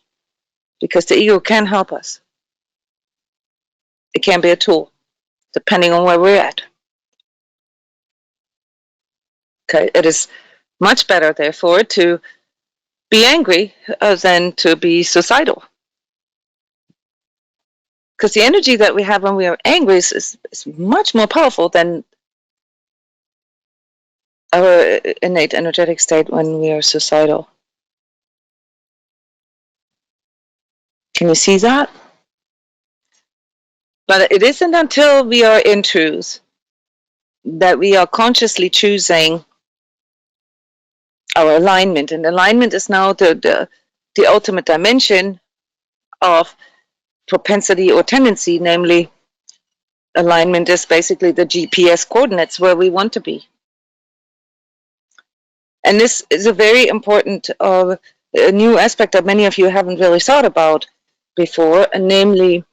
because the ego can help us. It can be a tool, depending on where we're at. Okay, it is much better, therefore, to be angry than to be suicidal. Because the energy that we have when we are angry is much more powerful than our innate energetic state when we are suicidal. Can you see that? But it isn't until we are in truth that we are consciously choosing our alignment. And alignment is now the ultimate dimension of propensity or tendency, namely alignment is basically the GPS coordinates where we want to be. And this is a very important new aspect that many of you haven't really thought about before, and namely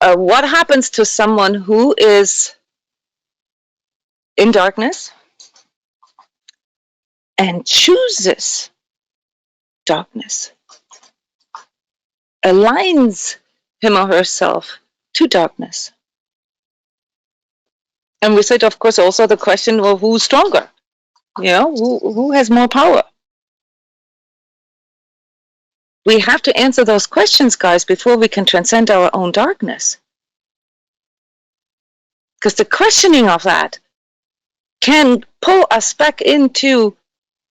what happens to someone who is in darkness and chooses darkness, aligns him or herself to darkness. And we said, of course, also the question, well, who's stronger? You know, who has more power? We have to answer those questions, guys, before we can transcend our own darkness. Because the questioning of that can pull us back into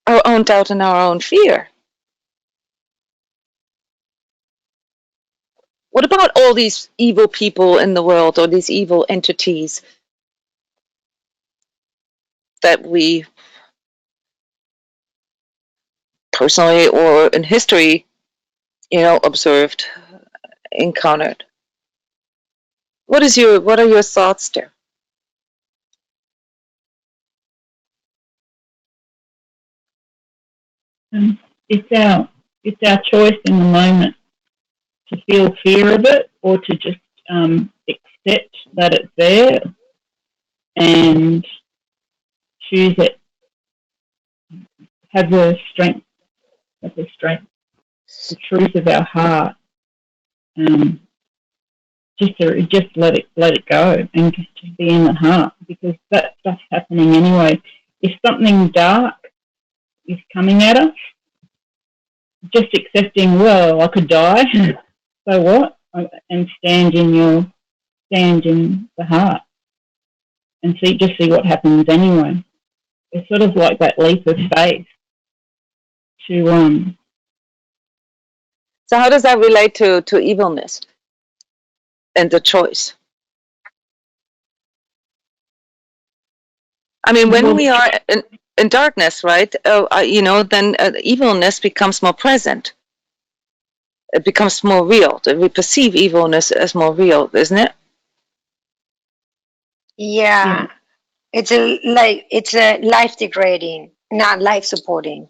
our own doubt and our own fear. What about all these evil people in the world, or these evil entities that we personally or in history, observed, encountered? What are your thoughts there? It's our choice in the moment to feel fear of it, or to just accept that it's there and choose it. Have the strength, the truth of our heart. Just let it go, and just be in the heart, because that stuff's happening anyway. If something dark is coming at us, just accepting, well, I could die, so what? And stand in the heart, and see what happens anyway. It's sort of like that leap of faith to So how does that relate to evilness and the choice? I mean, when we are in darkness, right, then evilness becomes more present. It becomes more real. We perceive evilness as more real, isn't it? Yeah. It's a life degrading, not life supporting.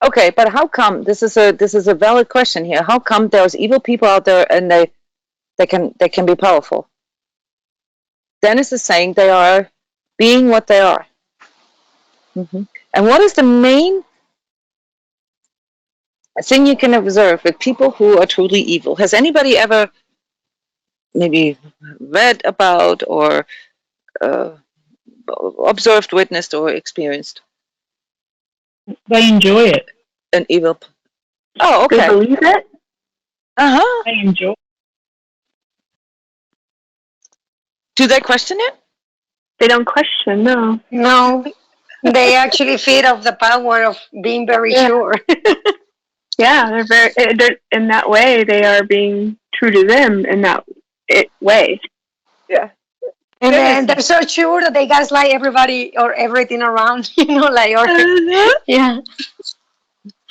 Okay, but how come, this is a valid question here, how come there's evil people out there and they can be powerful? Dennis is saying they are being what they are. Mm-hmm. And what is the main a thing you can observe with people who are truly evil. Has anybody ever maybe read about or uh, observed, witnessed, or experienced They enjoy it. an evil? Oh, They okay. believe it. Uh-huh. They enjoy it. Do they question it? They don't question. No. No, they actually feed off the power of being very Yeah. sure. Yeah, they're in that way. They are being true to them in that way. Yeah. And then they're so sure that they gaslight everybody or everything around, like, or, yeah.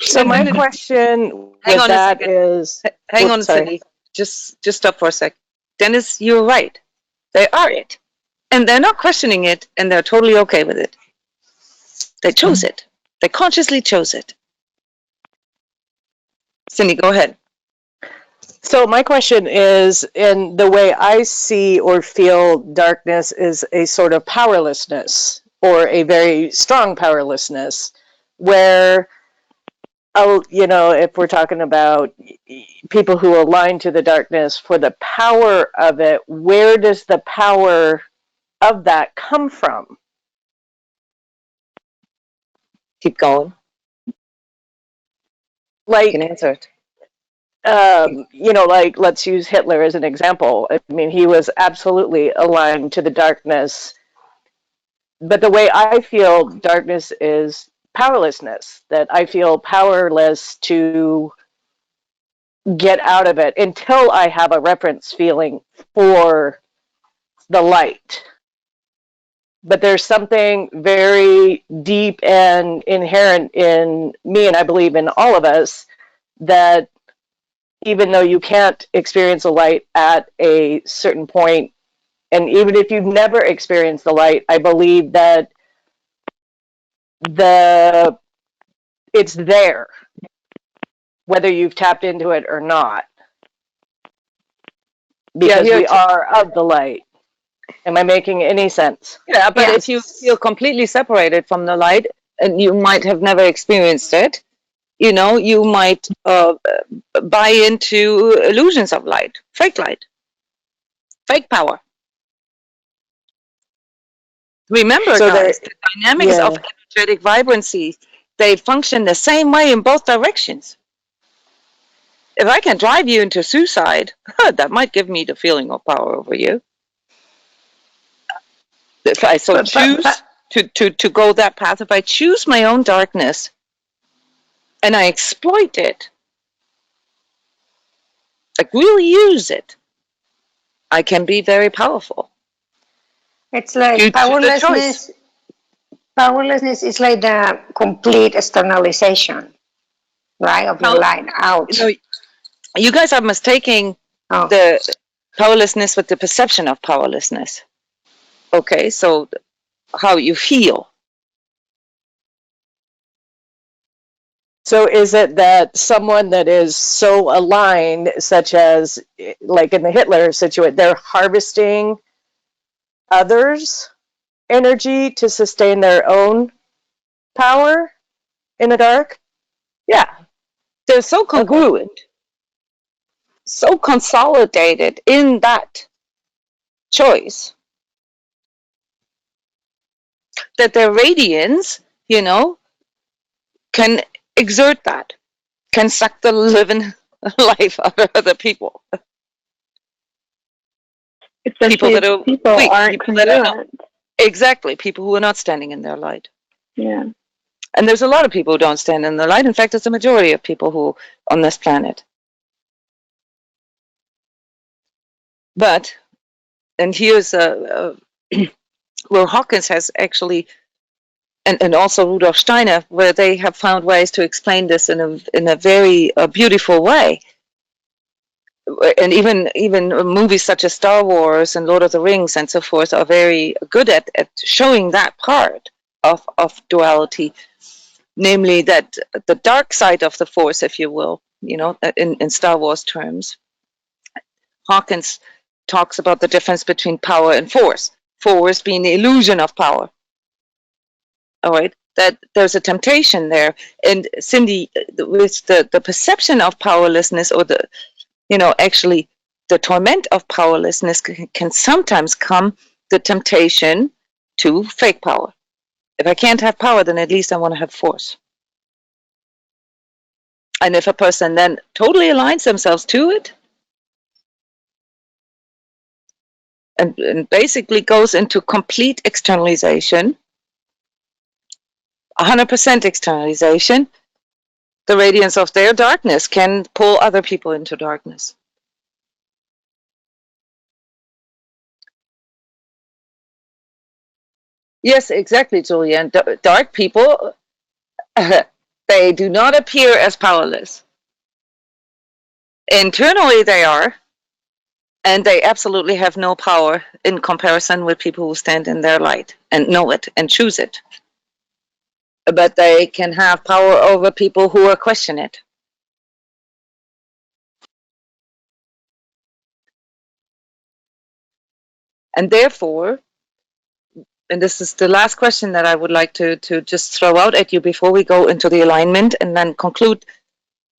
So my question Hang with on a that second. is, Hang on, sorry. Cindy. Just stop for a sec. Dennis, you're right. They are it. And they're not questioning it, and they're totally okay with it. They chose it. They consciously chose it. Cindy, go ahead. So my question is, in the way I see or feel darkness is a sort of powerlessness or a very strong powerlessness where, if we're talking about people who align to the darkness for the power of it, where does the power of that come from? Keep going. You can Like, answer it. like let's use Hitler as an example. I mean, he was absolutely aligned to the darkness. But the way I feel darkness is powerlessness, that I feel powerless to get out of it until I have a reference feeling for the light. But there's something very deep and inherent in me, and I believe in all of us, that even though you can't experience a light at a certain point, and even if you've never experienced the light, I believe that it's there, whether you've tapped into it or not, because we are of the light. Am I making any sense? Yeah, but Yes. if you feel completely separated from the light and you might have never experienced it, you might buy into illusions of light, fake power. Remember, So guys, the dynamics of energetic vibrancy, they function the same way in both directions. If I can drive you into suicide, that might give me the feeling of power over you. If I choose to go that path, if I choose my own darkness and I exploit it, like really use it, I can be very powerful. It's like powerlessness. Powerlessness is like the complete externalization, right, of your light out. You guys are mistaking the powerlessness with the perception of powerlessness. Okay, so how you feel. So is it that someone that is so aligned, such as like in the Hitler situation, they're harvesting others' energy to sustain their own power in the dark? Yeah, they're so congruent, so consolidated in that choice that their radiance, can exert that, can suck the living life out of other people. Especially People that are weak, aren't people that are congruent. exactly, people who are not standing in their light. Yeah. And there's a lot of people who don't stand in the light. In fact, it's a majority of people who on this planet. But, and here's where Hawkins has actually, and also Rudolf Steiner, where they have found ways to explain this in a very beautiful way. And even movies such as Star Wars and Lord of the Rings and so forth are very good at showing that part of duality, namely that the dark side of the Force, if you will, in Star Wars terms. Hawkins talks about the difference between power and force. Force being the illusion of power. All right. that there's a temptation there. And Cindy, with the perception of powerlessness, or the, actually the torment of powerlessness, can sometimes come the temptation to fake power. If I can't have power, then at least I want to have force. And if a person then totally aligns themselves to it, and basically goes into complete externalization, 100% externalization, the radiance of their darkness can pull other people into darkness. Yes, exactly, Julian. Dark people, they do not appear as powerless. Internally, they are, and they absolutely have no power in comparison with people who stand in their light and know it and choose it. But they can have power over people who are question it. And therefore, and this is the last question that I would like to just throw out at you before we go into the alignment and then conclude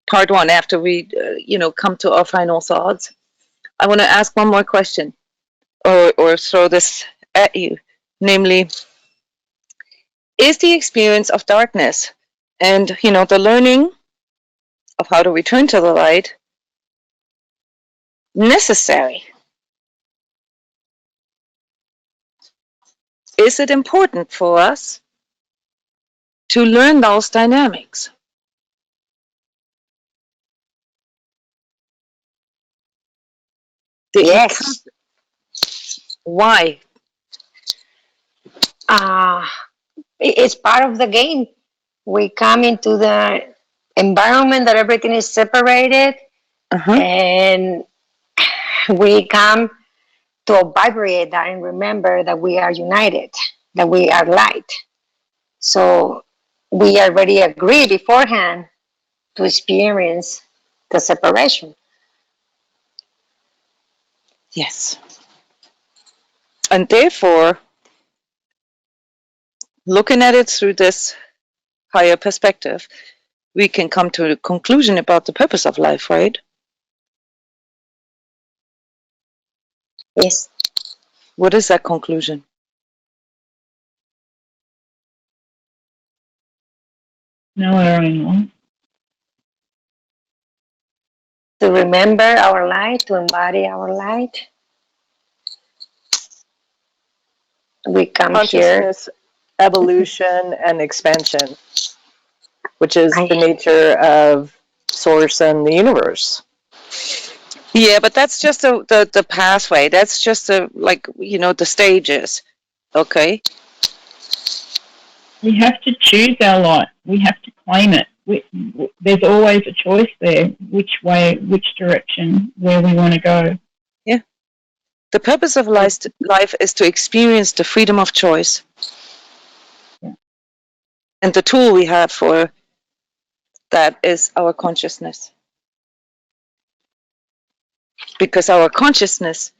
part one after we, come to our final thoughts. I want to ask one more question, or throw this at you, namely, is the experience of darkness and, the learning of how to return to the light necessary? Is it important for us to learn those dynamics? Yes. Why? It's part of the game. We come into the environment that everything is separated, and we come to vibrate that and remember that we are united, that we are light. So we already agreed beforehand to experience the separation. Yes. And therefore, looking at it through this higher perspective, we can come to a conclusion about the purpose of life, right? Yes. What is that conclusion? Know our own life. To remember our light, to embody our light. We come here. Consciousness, evolution, and expansion, which is the nature of source and the universe. Yeah, but that's just the pathway. That's just the stages. Okay. We have to choose our light. We have to claim it. There's always a choice there, which way, which direction, where we want to go. Yeah. The purpose of life is to experience the freedom of choice. Yeah. And the tool we have for that is our consciousness. Because our consciousness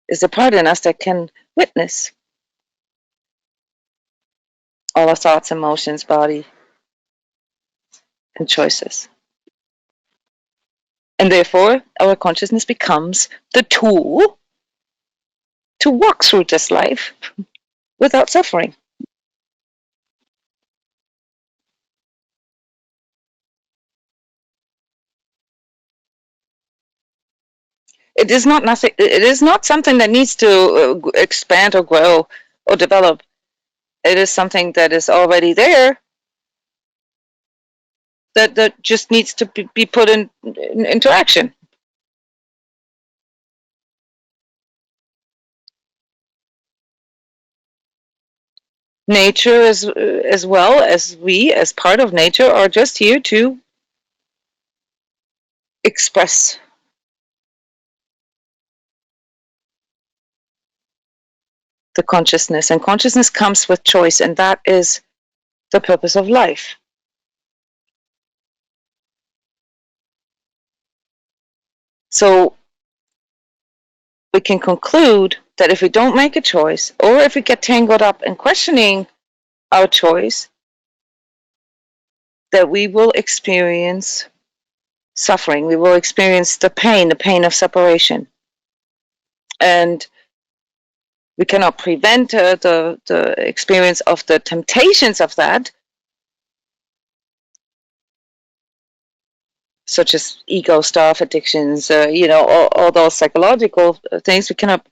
is a part in us that can witness all our thoughts, emotions, body, and choices. And therefore, our consciousness becomes the tool to walk through this life without suffering. It is not nothing. It is not something that needs to expand or grow or develop. It is something that is already there, that just needs to be put into action. Nature, as well as we, as part of nature, are just here to express the consciousness. And consciousness comes with choice, and that is the purpose of life. So we can conclude that if we don't make a choice, or if we get tangled up in questioning our choice, that we will experience suffering. We will experience the pain of separation. And we cannot prevent the experience of the temptations of that, such as ego stuff, addictions, all those psychological things. We cannot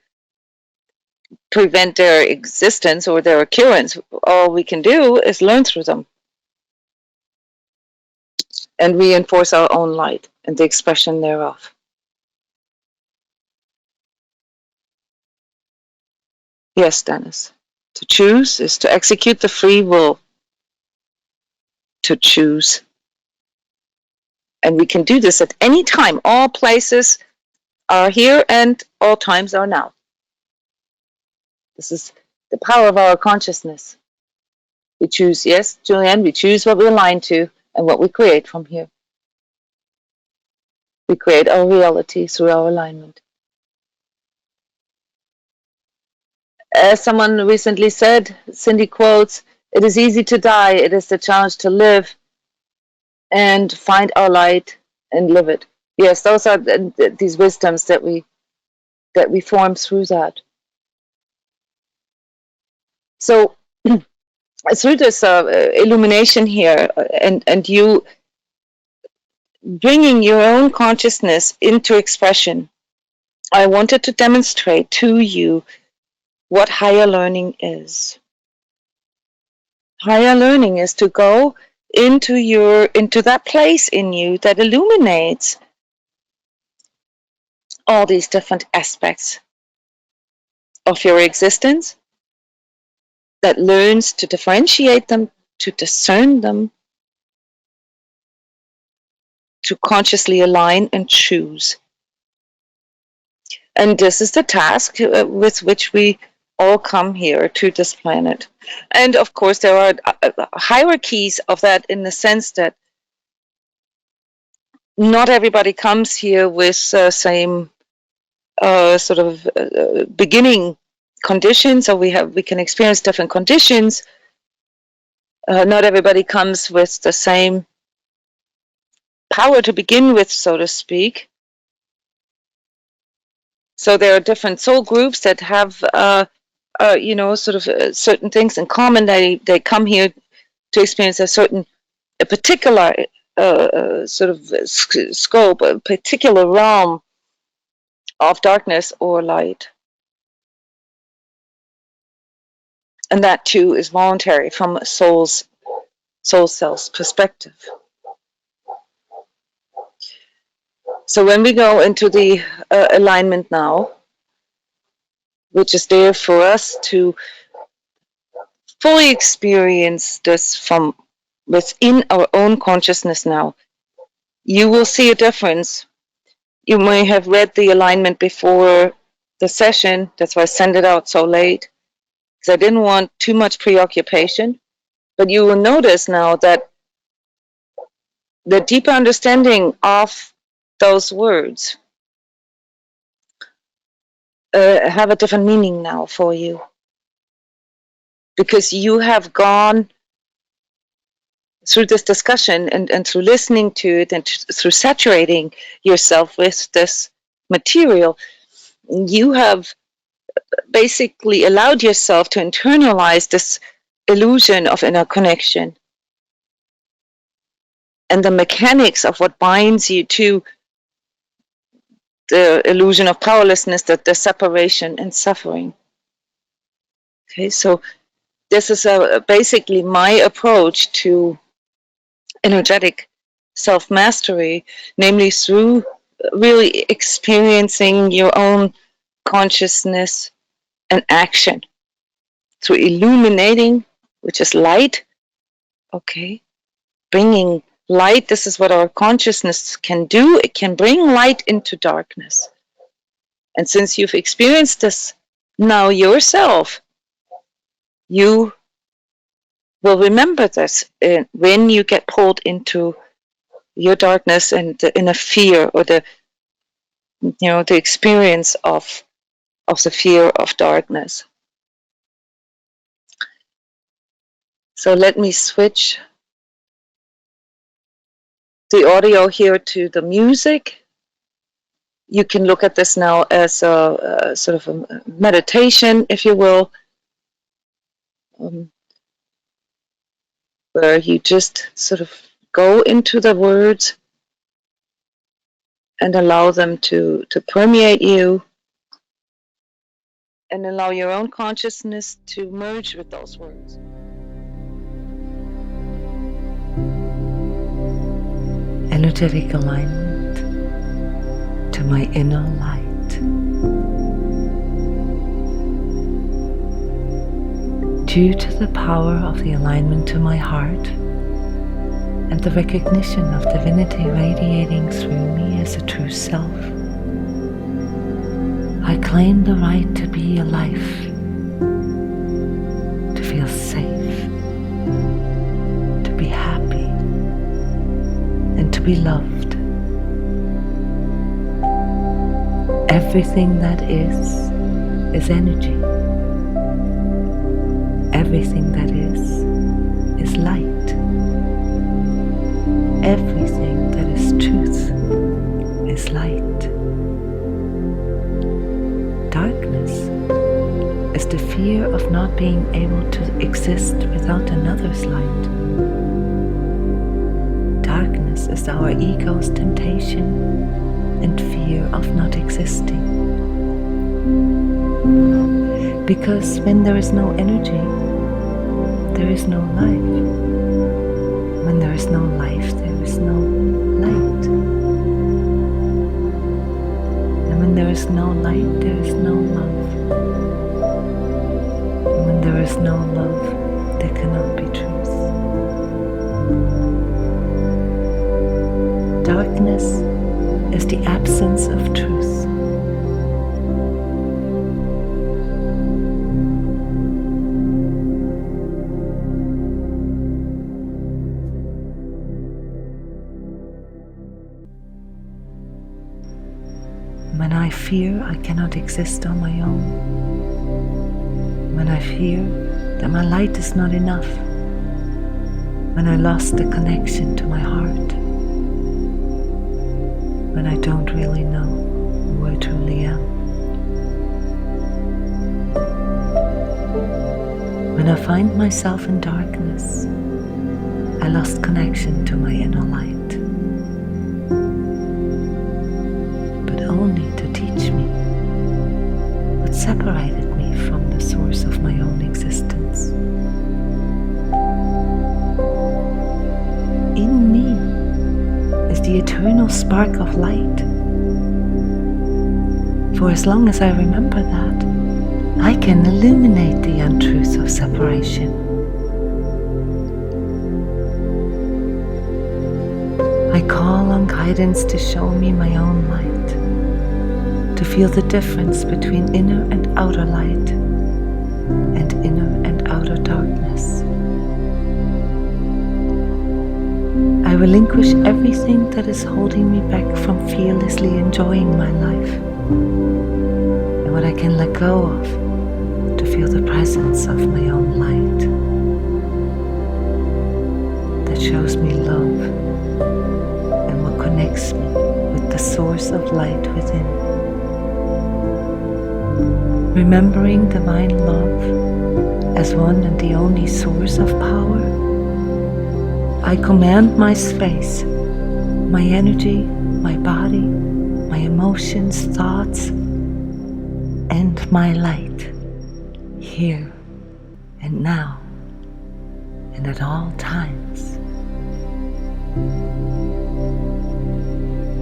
prevent their existence or their occurrence. All we can do is learn through them and reinforce our own light and the expression thereof. Yes, Dennis. To choose is to execute the free will to choose. And we can do this at any time. All places are here and all times are now. This is the power of our consciousness. We choose, yes, Julianne, we choose what we align to and what we create from here. We create our reality through our alignment. As someone recently said, Cindy quotes, "It is easy to die, it is the challenge to live and find our light and live it." Yes, those are these wisdoms that we form through that. So through this illumination here, and you bringing your own consciousness into expression, I wanted to demonstrate to you what higher learning is. Higher learning is to go into that place in you that illuminates all these different aspects of your existence, that learns to differentiate them, to discern them, to consciously align and choose. And this is the task with which we all come here to this planet. And of course, there are hierarchies of that in the sense that not everybody comes here with same sort of beginning conditions, or we can experience different conditions. Not everybody comes with the same power to begin with, so to speak. So there are different soul groups that have, sort of certain things in common. They come here to experience a particular sort of scope, a particular realm of darkness or light. And that too is voluntary from a soul self's perspective. So when we go into the alignment now, which is there for us to fully experience this from within our own consciousness now, you will see a difference. You may have read the alignment before the session. That's why I sent it out so late, because I didn't want too much preoccupation. But you will notice now that the deeper understanding of those words have a different meaning now for you, because you have gone through this discussion and through listening to it and through saturating yourself with this material. You have basically allowed yourself to internalize this illusion of inner connection and the mechanics of what binds you to the illusion of powerlessness, the separation and suffering. Okay, so this is basically my approach to energetic self-mastery, namely through really experiencing your own consciousness and action, through illuminating, which is light, okay, bringing light. This is what our consciousness can do. It can bring light into darkness. And since you've experienced this now yourself, you will remember this when you get pulled into your darkness and the inner fear, or the experience of the fear of darkness. So let me switch the audio here to the music. You can look at this now as a sort of a meditation, if you will, where you just sort of go into the words and allow them to permeate you, and allow your own consciousness to merge with those words. Energetic alignment to my inner light. Due to the power of the alignment to my heart and the recognition of divinity radiating through me as a true self, I claim the right to be alive, to feel safe, to be happy, and to be loved. Everything that is energy. Everything that is light. Everything that is truth is light. Darkness is the fear of not being able to exist without another's light. Darkness is our ego's temptation and fear of not existing. Because when there is no energy, there is no life. When there is no life, there is no light. And when there is no light, there is no love. And when there is no love, there cannot be truth. Darkness is the absence of truth. When I fear I cannot exist on my own, when I fear that my light is not enough, when I lost the connection to my heart, when I don't really know who I truly am, when I find myself in darkness, I lost connection to my inner light. Only to teach me what separated me from the source of my own existence. In me is the eternal spark of light. For as long as I remember that, I can illuminate the untruth of separation. I call on guidance to show me my own light, to feel the difference between inner and outer light, and inner and outer darkness. I relinquish everything that is holding me back from fearlessly enjoying my life, and what I can let go of to feel the presence of my own light that shows me love and what connects me with the source of light within. Remembering divine love as one and the only source of power, I command my space, my energy, my body, my emotions, thoughts, and my light, here and now, and at all times.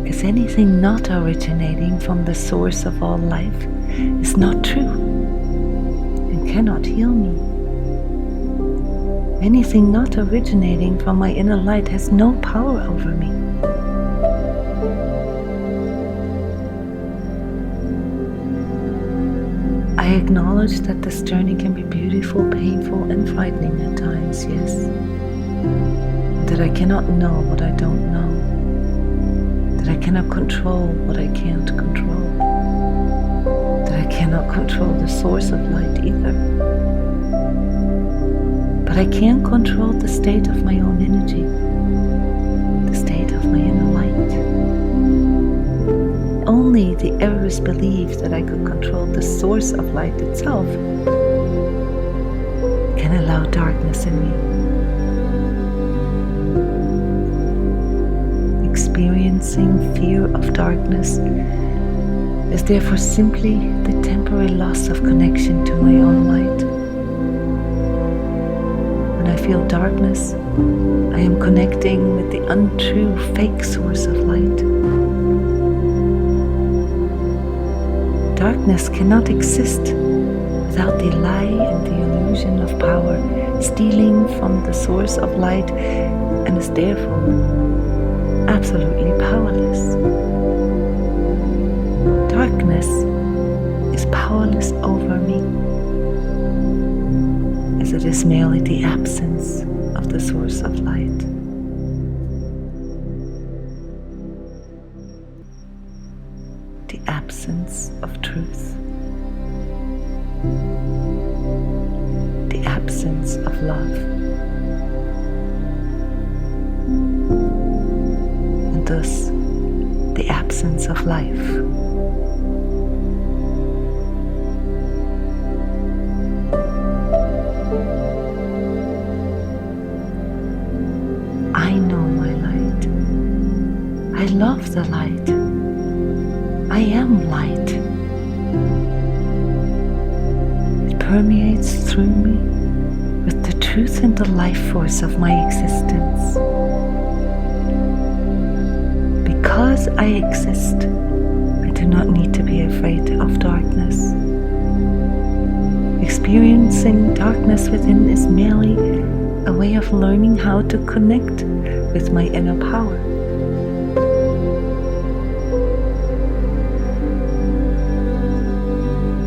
Is anything not originating from the source of all life is not true and cannot heal me. Anything not originating from my inner light has no power over me. I acknowledge that this journey can be beautiful, painful, and frightening at times, yes. And that I cannot know what I don't know. That I cannot control what I can't control. That I cannot control the source of light either. But I can control the state of my own energy, the state of my only the errors belief that I could control the source of light itself can allow darkness in me. Experiencing fear of darkness is therefore simply the temporary loss of connection to my own light. When I feel darkness, I am connecting with the untrue, fake source of light. Darkness cannot exist without the lie and the illusion of power stealing from the source of light, and is therefore absolutely powerless. Darkness is powerless over me, as it is merely the absence of the source of light. The absence of truth. The absence of love. And thus, the absence of life. I know my light. I love the light. I am light. It permeates through me with the truth and the life force of my existence. Because I exist, I do not need to be afraid of darkness. Experiencing darkness within is merely a way of learning how to connect with my inner power.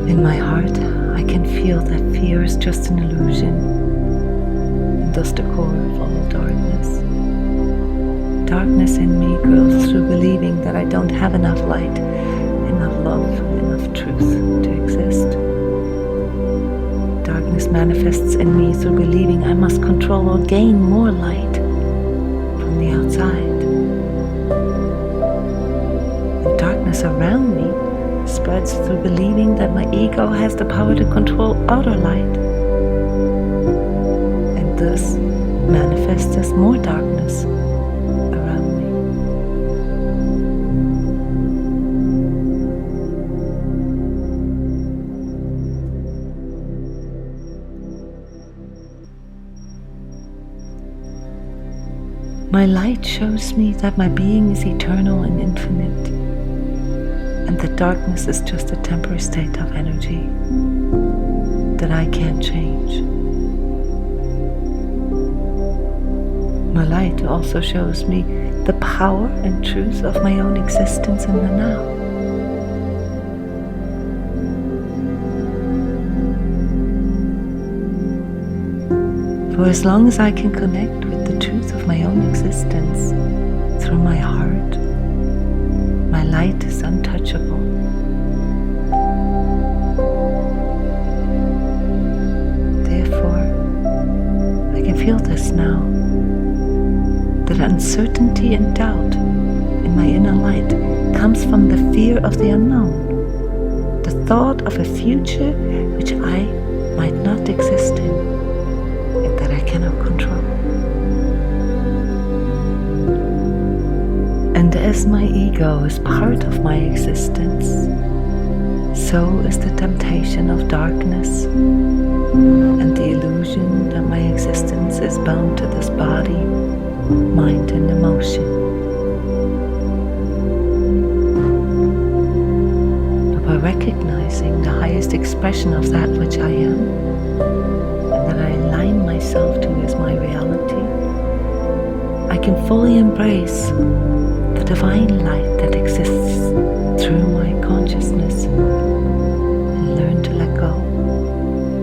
In my heart, I can feel that fear is just an illusion, and thus the core of all darkness. Darkness in me grows through believing that I don't have enough light, enough love, enough truth to exist. Darkness manifests in me through believing I must control or gain more light from the outside. And darkness around me spreads through believing that my ego has the power to control outer light, and thus manifests as more darkness around me. My light shows me that my being is eternal and infinite, and that darkness is just a temporary state of energy that I can't change. My light also shows me the power and truth of my own existence in the now. For as long as I can connect with the truth of my own existence through my heart, my light is untouchable. Therefore, I can feel this now, that uncertainty and doubt in my inner light comes from the fear of the unknown, the thought of a future which I might not exist in, and that I cannot control. And as my ego is part of my existence, so is the temptation of darkness and the illusion that my existence is bound to this body, mind, and emotion. But by recognizing the highest expression of that which I am, and that I align myself to as my reality, I can fully embrace the divine light that exists through my consciousness, and learn to let go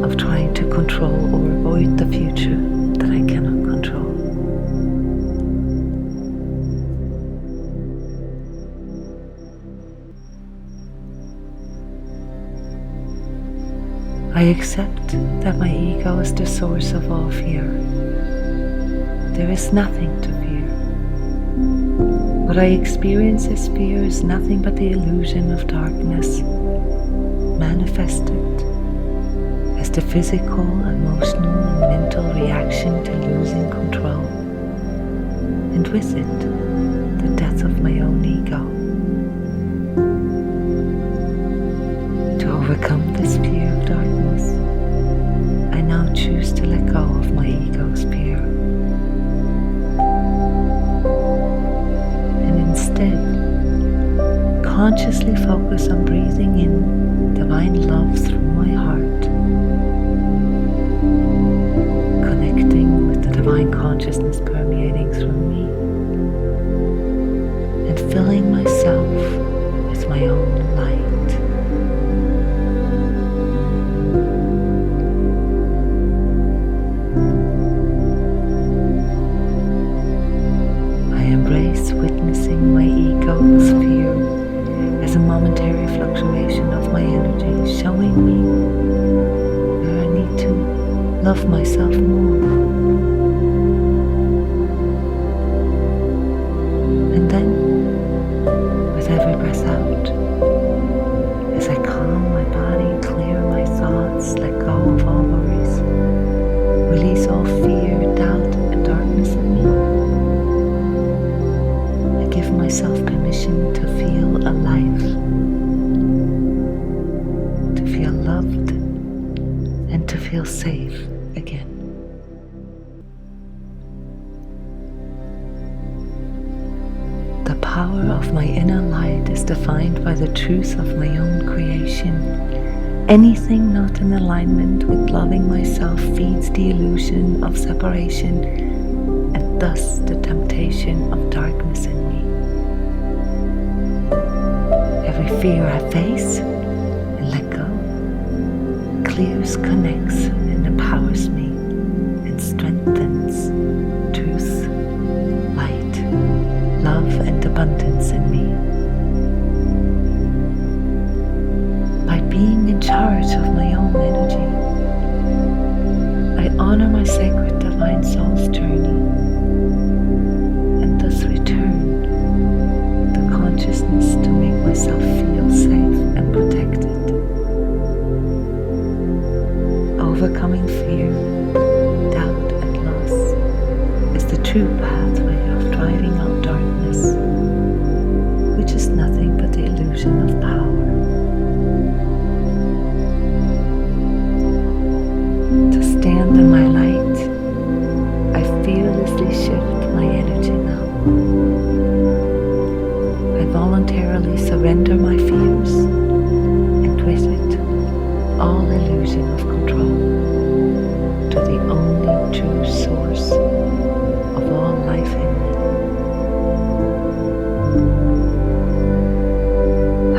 of trying to control or avoid the future that I cannot control. I accept that my ego is the source of all fear. There is nothing to fear. What I experience as fear is nothing but the illusion of darkness, manifested as the physical, emotional, and mental reaction to losing control, and with it, the death of my own ego. To overcome this fear of darkness, I now choose to let go of my ego's fear. And instead, consciously focus on breathing in divine love through my heart, connecting with the divine consciousness permeating through me, and filling myself with my own light. I embrace witnessing my ego's fear as a momentary fluctuation of my energy, showing me where I need to love myself more. And then, with every breath out, as I calm my body, clear my thoughts, let go of all worries, release all fear, doubt, and darkness in me, I give myself permission to feel alive, to feel loved, and to feel safe again. The power of my inner light is defined by the truth of my own creation. Anything not in alignment with loving myself feeds the illusion of separation and thus the temptation of darkness in me. Every fear I face and let go clears, connects, and empowers me and strengthens truth, light, love, and abundance in me. By being in charge of my own energy, I honor my sacred divine soul's journey and thus return the consciousness to make myself feel safe and protected. Overcoming fear, doubt, and loss is the true pathway of driving out darkness, which is nothing but the illusion of power. To stand in my light, I fearlessly shift my energy now. I voluntarily surrender my fears, and with it, all illusion of control, to the only true source of all life in me.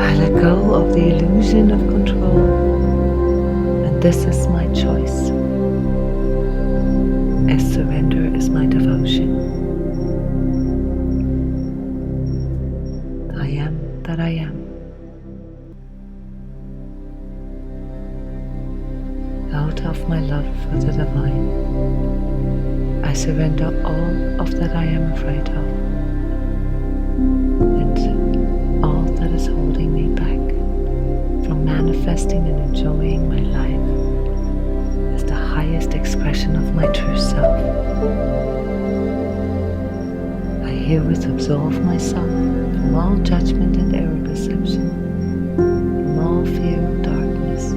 I let go of the illusion of control, and this is my choice, as surrender is my devotion. I am that I am. Out of my love for the divine, I surrender all of that I am afraid of, and all that is holding me back from manifesting and enjoying my life as the highest expression of my true self. I herewith absolve myself from all judgment and error perception, from all fear of darkness,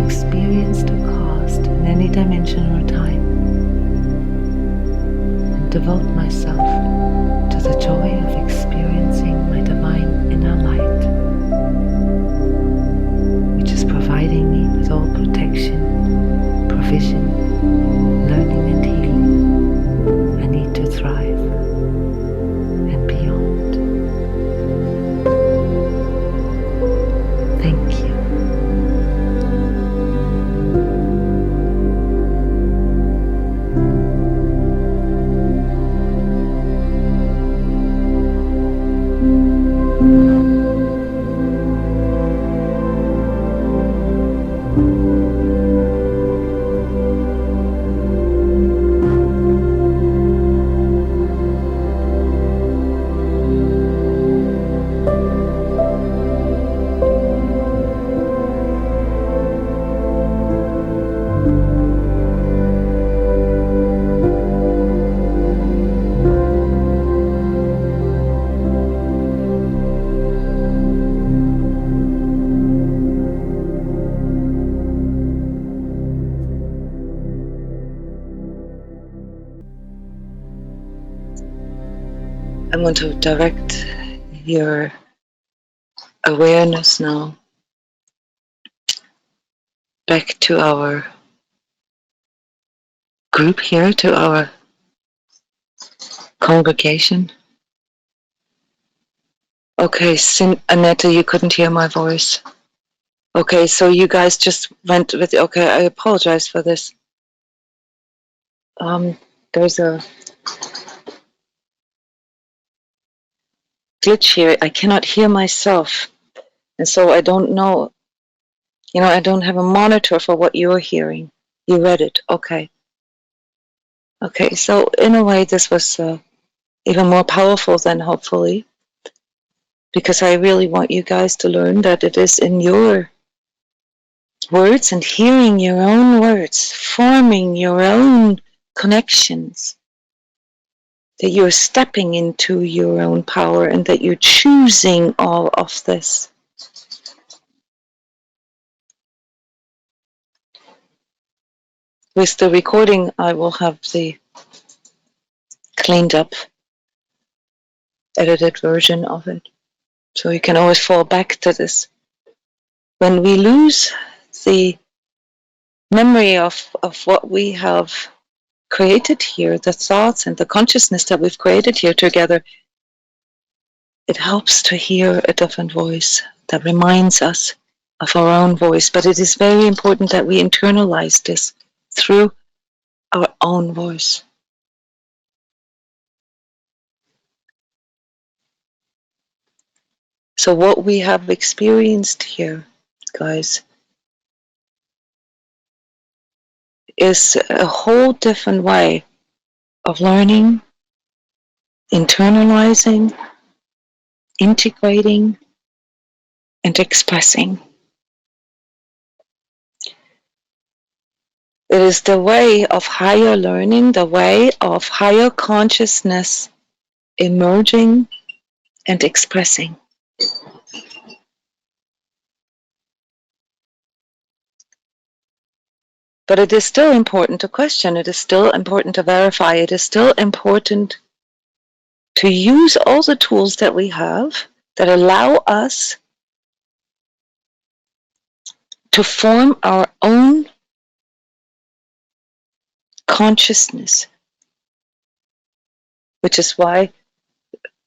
experienced or caused in any dimension or time, and devote myself to the joy of experiencing my divine inner light, which is providing me with all protection, provision, learning, and healing I need to thrive and beyond. Thank you. going to direct your awareness now back to our group here, to our congregation. Okay, Annette, you couldn't hear my voice. Okay, so you guys just went with, okay, I apologize for this. There's a glitch here. I cannot hear myself. And so I don't know, I don't have a monitor for what you're hearing. You read it. Okay. Okay, so in a way, this was even more powerful than hopefully, because I really want you guys to learn that it is in your words and hearing your own words, forming your own connections, that you're stepping into your own power and that you're choosing all of this. With the recording, I will have the cleaned up, edited version of it. So you can always fall back to this. When we lose the memory of what we have created here, the thoughts and the consciousness that we've created here together, it helps to hear a different voice that reminds us of our own voice. But it is very important that we internalize this through our own voice. So what we have experienced here, guys, is a whole different way of learning, internalizing, integrating, and expressing. It is the way of higher learning, the way of higher consciousness emerging and expressing. But it is still important to question, it is still important to verify, it is still important to use all the tools that we have that allow us to form our own consciousness, which is why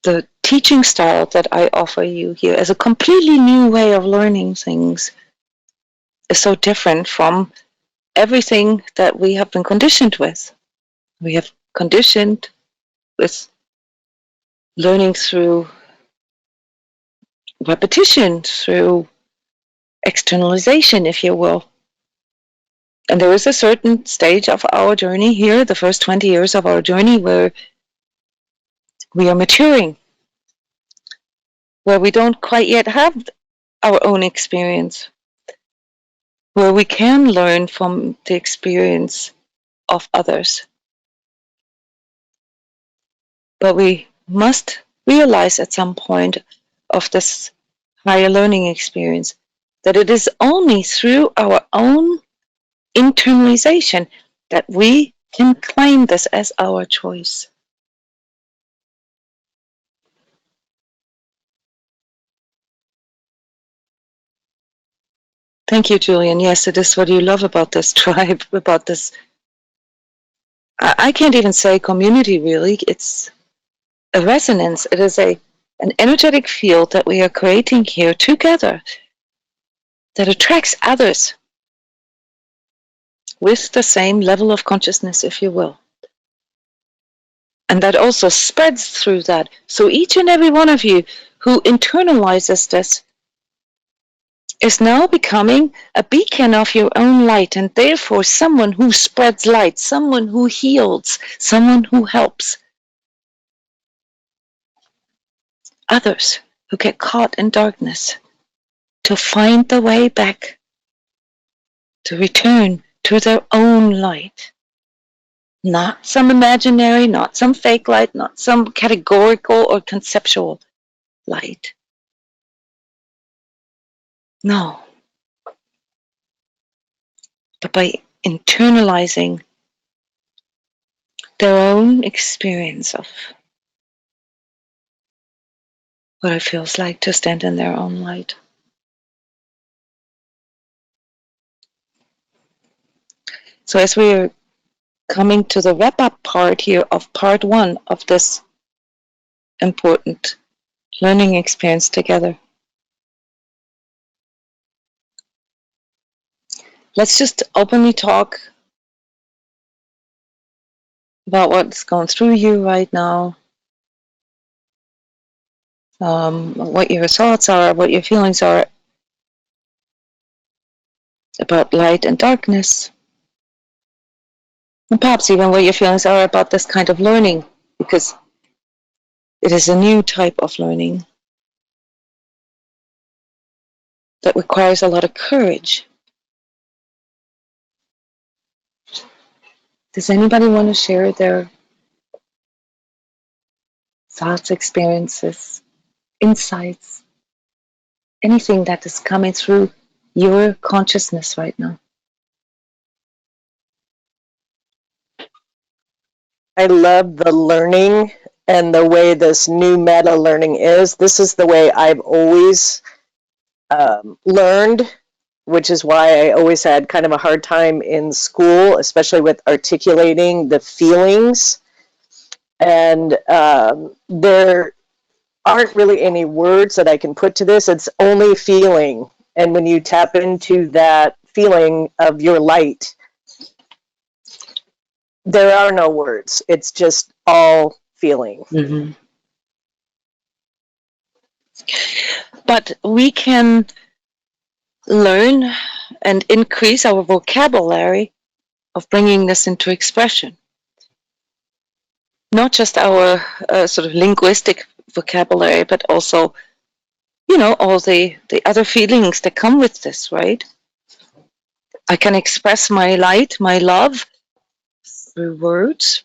the teaching style that I offer you here as a completely new way of learning things is so different from everything that we have been conditioned with. We have conditioned with learning through repetition, through externalization, if you will. And there is a certain stage of our journey here, the first 20 years of our journey, where we are maturing, where we don't quite yet have our own experience, where we can learn from the experience of others. But we must realize at some point of this higher learning experience that it is only through our own internalization that we can claim this as our choice. Thank you, Julian. Yes, it is what you love about this tribe, about this. I can't even say community, really. It's a resonance. It is an energetic field that we are creating here together that attracts others with the same level of consciousness, if you will. And that also spreads through that. So each and every one of you who internalizes this is now becoming a beacon of your own light, and therefore someone who spreads light, someone who heals, someone who helps others who get caught in darkness to find the way back, to return to their own light. Not some imaginary, not some fake light, not some categorical or conceptual light. No. But by internalizing their own experience of what it feels like to stand in their own light. So as we're coming to the wrap-up part here of part 1 of this important learning experience together, let's just openly talk about what's going through you right now, what your thoughts are, what your feelings are about light and darkness, and perhaps even what your feelings are about this kind of learning, because it is a new type of learning that requires a lot of courage. Does anybody want to share their thoughts, experiences, insights, anything that is coming through your consciousness right now? I love the learning and the way this new meta learning is. This is the way I've always learned, which is why I always had kind of a hard time in school, especially with articulating the feelings. And there aren't really any words that I can put to this. It's only feeling. And when you tap into that feeling of your light, there are no words. It's just all feeling. Mm-hmm. But we can learn and increase our vocabulary of bringing this into expression. Not just our sort of linguistic vocabulary, but also, all the other feelings that come with this, right? I can express my light, my love through words,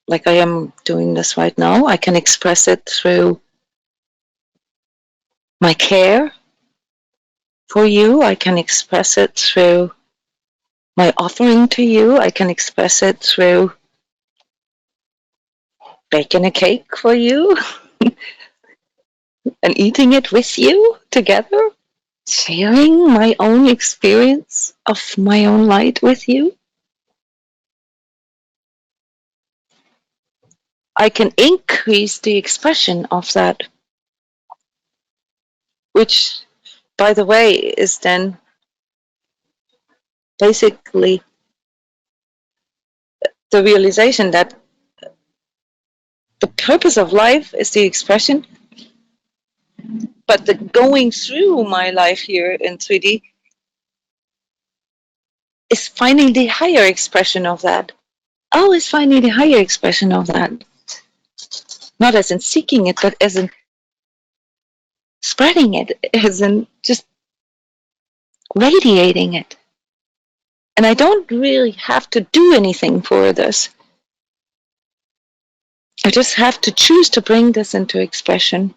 like I am doing this right now. I can express it through my care for you. I can express it through my offering to you. I can express it through baking a cake for you and eating it with you together, sharing my own experience of my own light with you. I can increase the expression of that, which, by the way, is then basically the realization that the purpose of life is the expression, but the going through my life here in 3D is finding the higher expression of that. Always finding the higher expression of that. Not as in seeking it, but as in spreading it, as in just radiating it. And I don't really have to do anything for this. I just have to choose to bring this into expression.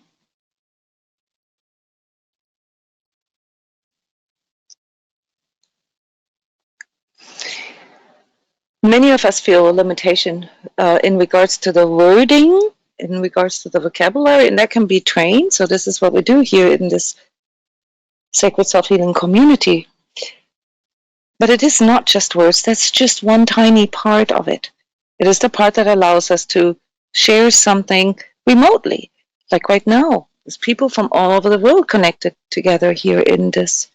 Many of us feel a limitation in regards to the wording, in regards to the vocabulary, and that can be trained. So this is what we do here in this sacred self-healing community. But it is not just words. That's just one tiny part of it. It is the part that allows us to share something remotely. Like right now, there's people from all over the world connected together here in this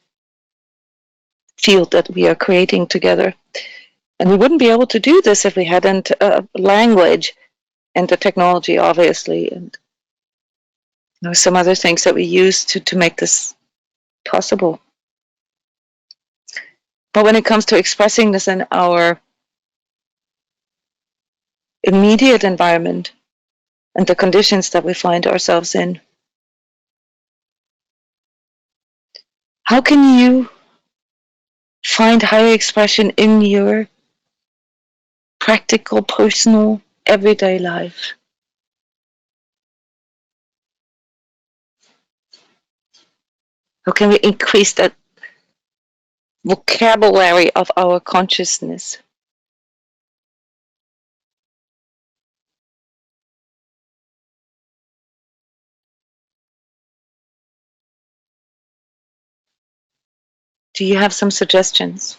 field that we are creating together. And we wouldn't be able to do this if we hadn't language and the technology, obviously, and some other things that we use to make this possible. But when it comes to expressing this in our immediate environment and the conditions that we find ourselves in, how can you find higher expression in your practical, personal, everyday life? How can we increase that vocabulary of our consciousness? Do you have some suggestions?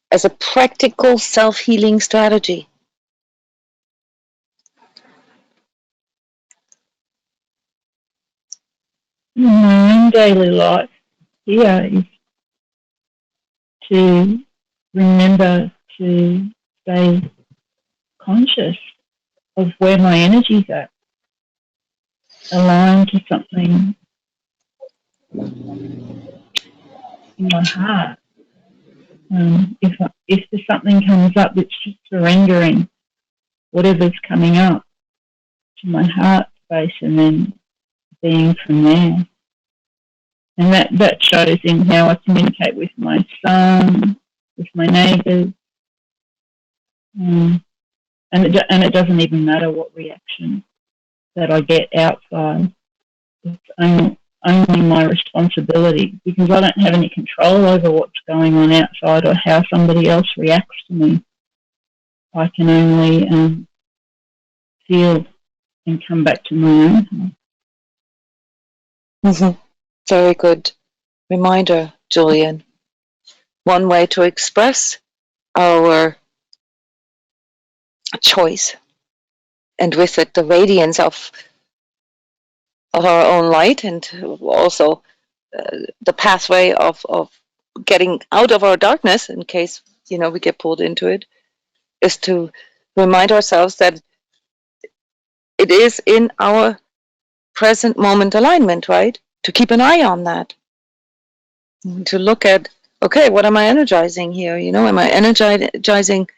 As a practical self-healing strategy. In my own daily life here is to remember to stay conscious of where my energy's at, aligned to something in my heart. If there's something comes up, it's just surrendering whatever's coming up to my heart space and then being from there. And that shows in how I communicate with my son, with my neighbours. And it doesn't even matter what reaction that I get outside. It's only my responsibility, because I don't have any control over what's going on outside or how somebody else reacts to me. I can only feel and come back to my own heart. Very good reminder, Julian. One way to express our choice, and with it the radiance of our own light, and also the pathway of getting out of our darkness in case we get pulled into it, is to remind ourselves that it is in our present moment alignment, right? To keep an eye on that, to look at, okay, what am I energizing here? Am I energizing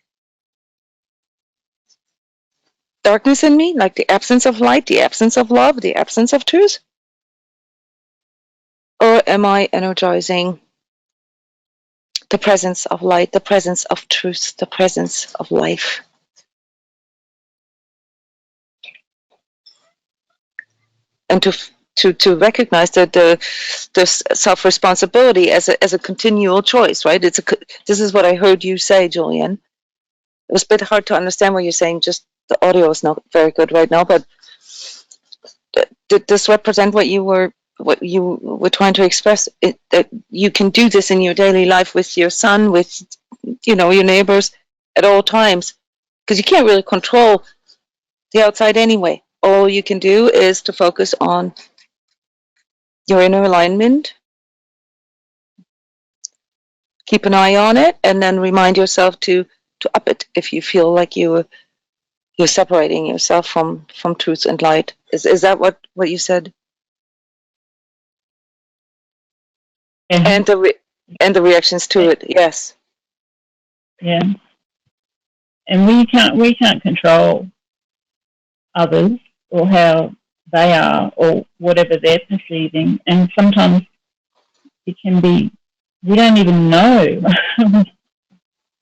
darkness in me, like the absence of light, the absence of love, the absence of truth? Or am I energizing the presence of light, the presence of truth, the presence of life? And to recognize that the self-responsibility as a continual choice, right? This is what I heard you say, Julian. It was a bit hard to understand what you're saying. Just the audio is not very good right now. But did this represent what you were trying to express? That you can do this in your daily life with your son, with your neighbors, at all times, because you can't really control the outside anyway. All you can do is to focus on your inner alignment, keep an eye on it, and then remind yourself to up it if you feel like you're separating yourself from truth and light. Is that what you said? Yeah. And the reactions to it, yes. Yeah. And we can't control others or how they are or whatever they're perceiving. And sometimes it can be, we don't even know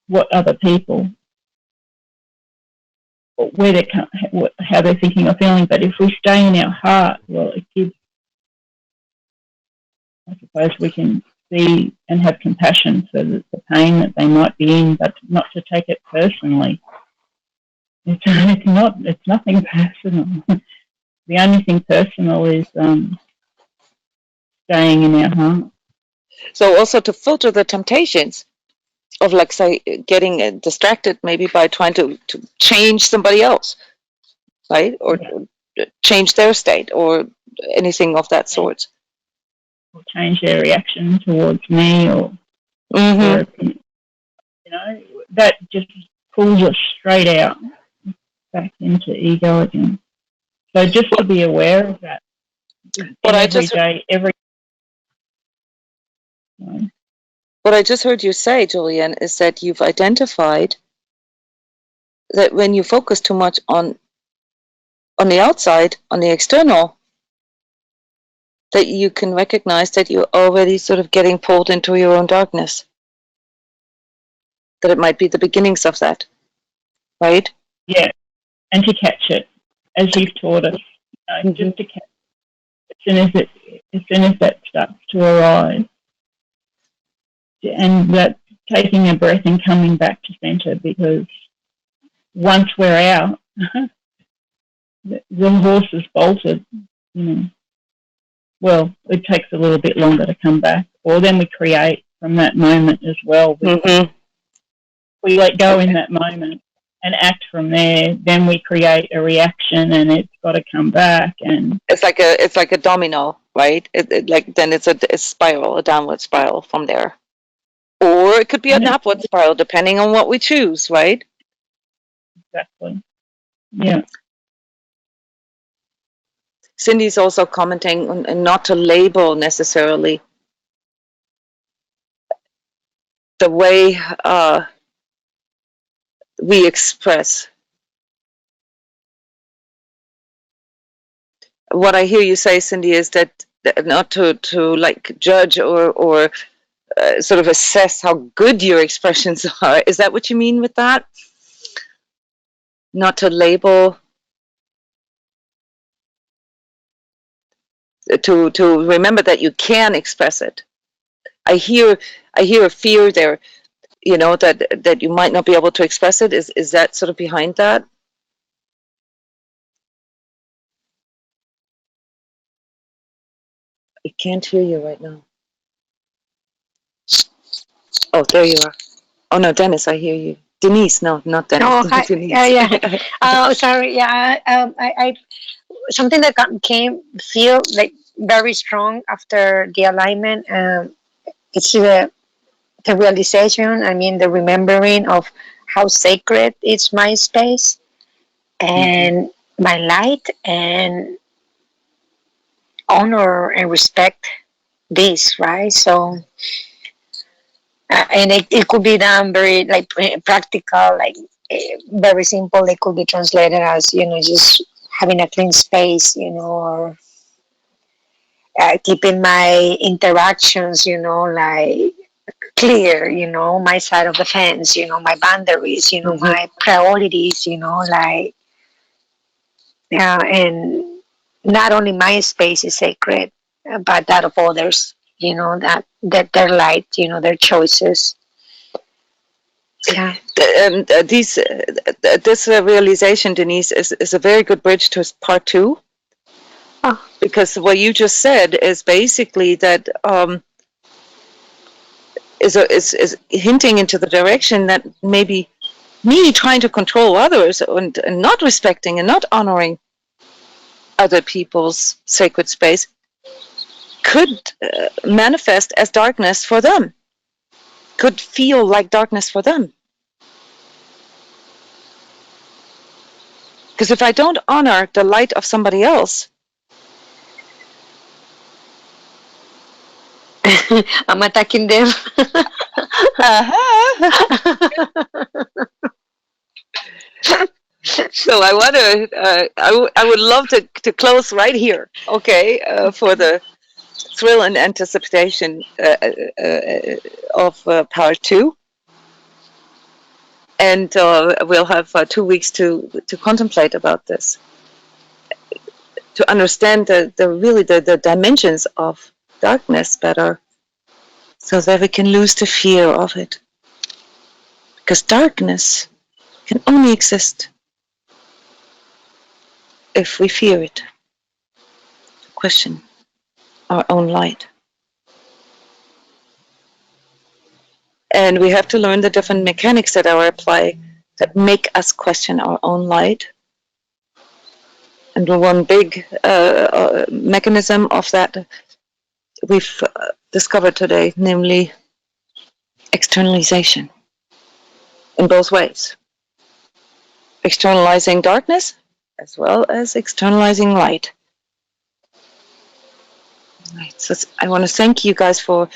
what other people, where how they're thinking or feeling. But if we stay in our heart, well, it gives, I suppose we can see and have compassion for the pain that they might be in, but not to take it personally. It's nothing personal. The only thing personal is staying in our heart. So also to filter the temptations of, like, say, getting distracted maybe by trying to change somebody else, right? Or change their state or anything of that sort. Or change their reaction towards me or that just pulls us straight out back into ego again. So just to be aware of that. What I just heard you say, Julian, is that you've identified that when you focus too much on the outside, on the external, that you can recognize that you're already sort of getting pulled into your own darkness. That it might be the beginnings of that, right? Yeah, and to catch it, as you've taught us, just to catch it as soon as that starts to arise, and that taking a breath and coming back to center, because once we're out, the horse is bolted, well, it takes a little bit longer to come back. Or then we create from that moment as well. Mm-hmm. We let go in that moment and act from there. Then we create a reaction, and it's got to come back. And it's like a domino, right? Then it's a spiral, a downward spiral from there, or it could be an upward spiral, depending on what we choose, right? Exactly. Yeah. Cindy's also commenting on not to label necessarily the way we express. What I hear you say, Cindy, is that not to like judge or sort of assess how good your expressions are. Is that what you mean with that? Not to label, to remember that you can express it. I hear a fear there, that you might not be able to express it. Is that sort of behind that? I can't hear you right now. Oh, there you are. Oh no, Dennis, I hear you. Denise, no, not Dennis. Oh, hi. Denise. Yeah. Oh, sorry. Yeah. I something that feel like very strong after the alignment. It's the realization. I mean, the remembering of how sacred is my space and my light, and honor and respect this, right? So, and it could be done very like practical, like very simple. It could be translated as just having a clean space, or keeping my interactions, like clear, my side of the fence, my boundaries, my priorities, like and not only my space is sacred, but that of others, that their light, their choices. Yeah. And this realization, Denise, is a very good bridge to part 2. Oh. Because what you just said is basically that is hinting into the direction that maybe me trying to control others and not respecting and not honoring other people's sacred space could manifest as darkness for them, could feel like darkness for them. Because if I don't honor the light of somebody else, I'm attacking them. So I want to. I would love to close right here, okay, for the thrill and anticipation of part 2, and we'll have 2 weeks to contemplate about this, to understand the dimensions of darkness better, so that we can lose the fear of it. Because darkness can only exist if we fear it, question our own light. And we have to learn the different mechanics that are applied that make us question our own light. And the one big mechanism of that we've discovered today, namely externalization in both ways. Externalizing darkness as well as externalizing light. Right. So I want to thank you guys for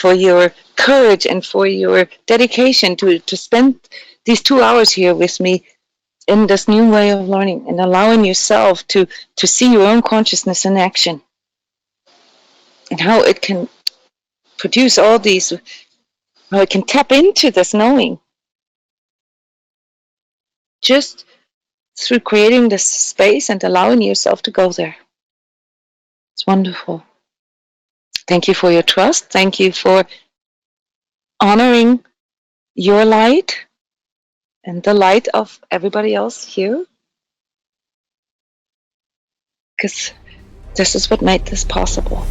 your courage and for your dedication to spend these 2 hours here with me in this new way of learning and allowing yourself to see your own consciousness in action and how it can produce all these, how it can tap into this knowing just through creating this space and allowing yourself to go there. It's wonderful. Thank you for your trust. Thank you for honoring your light and the light of everybody else here. because this is what made this possible.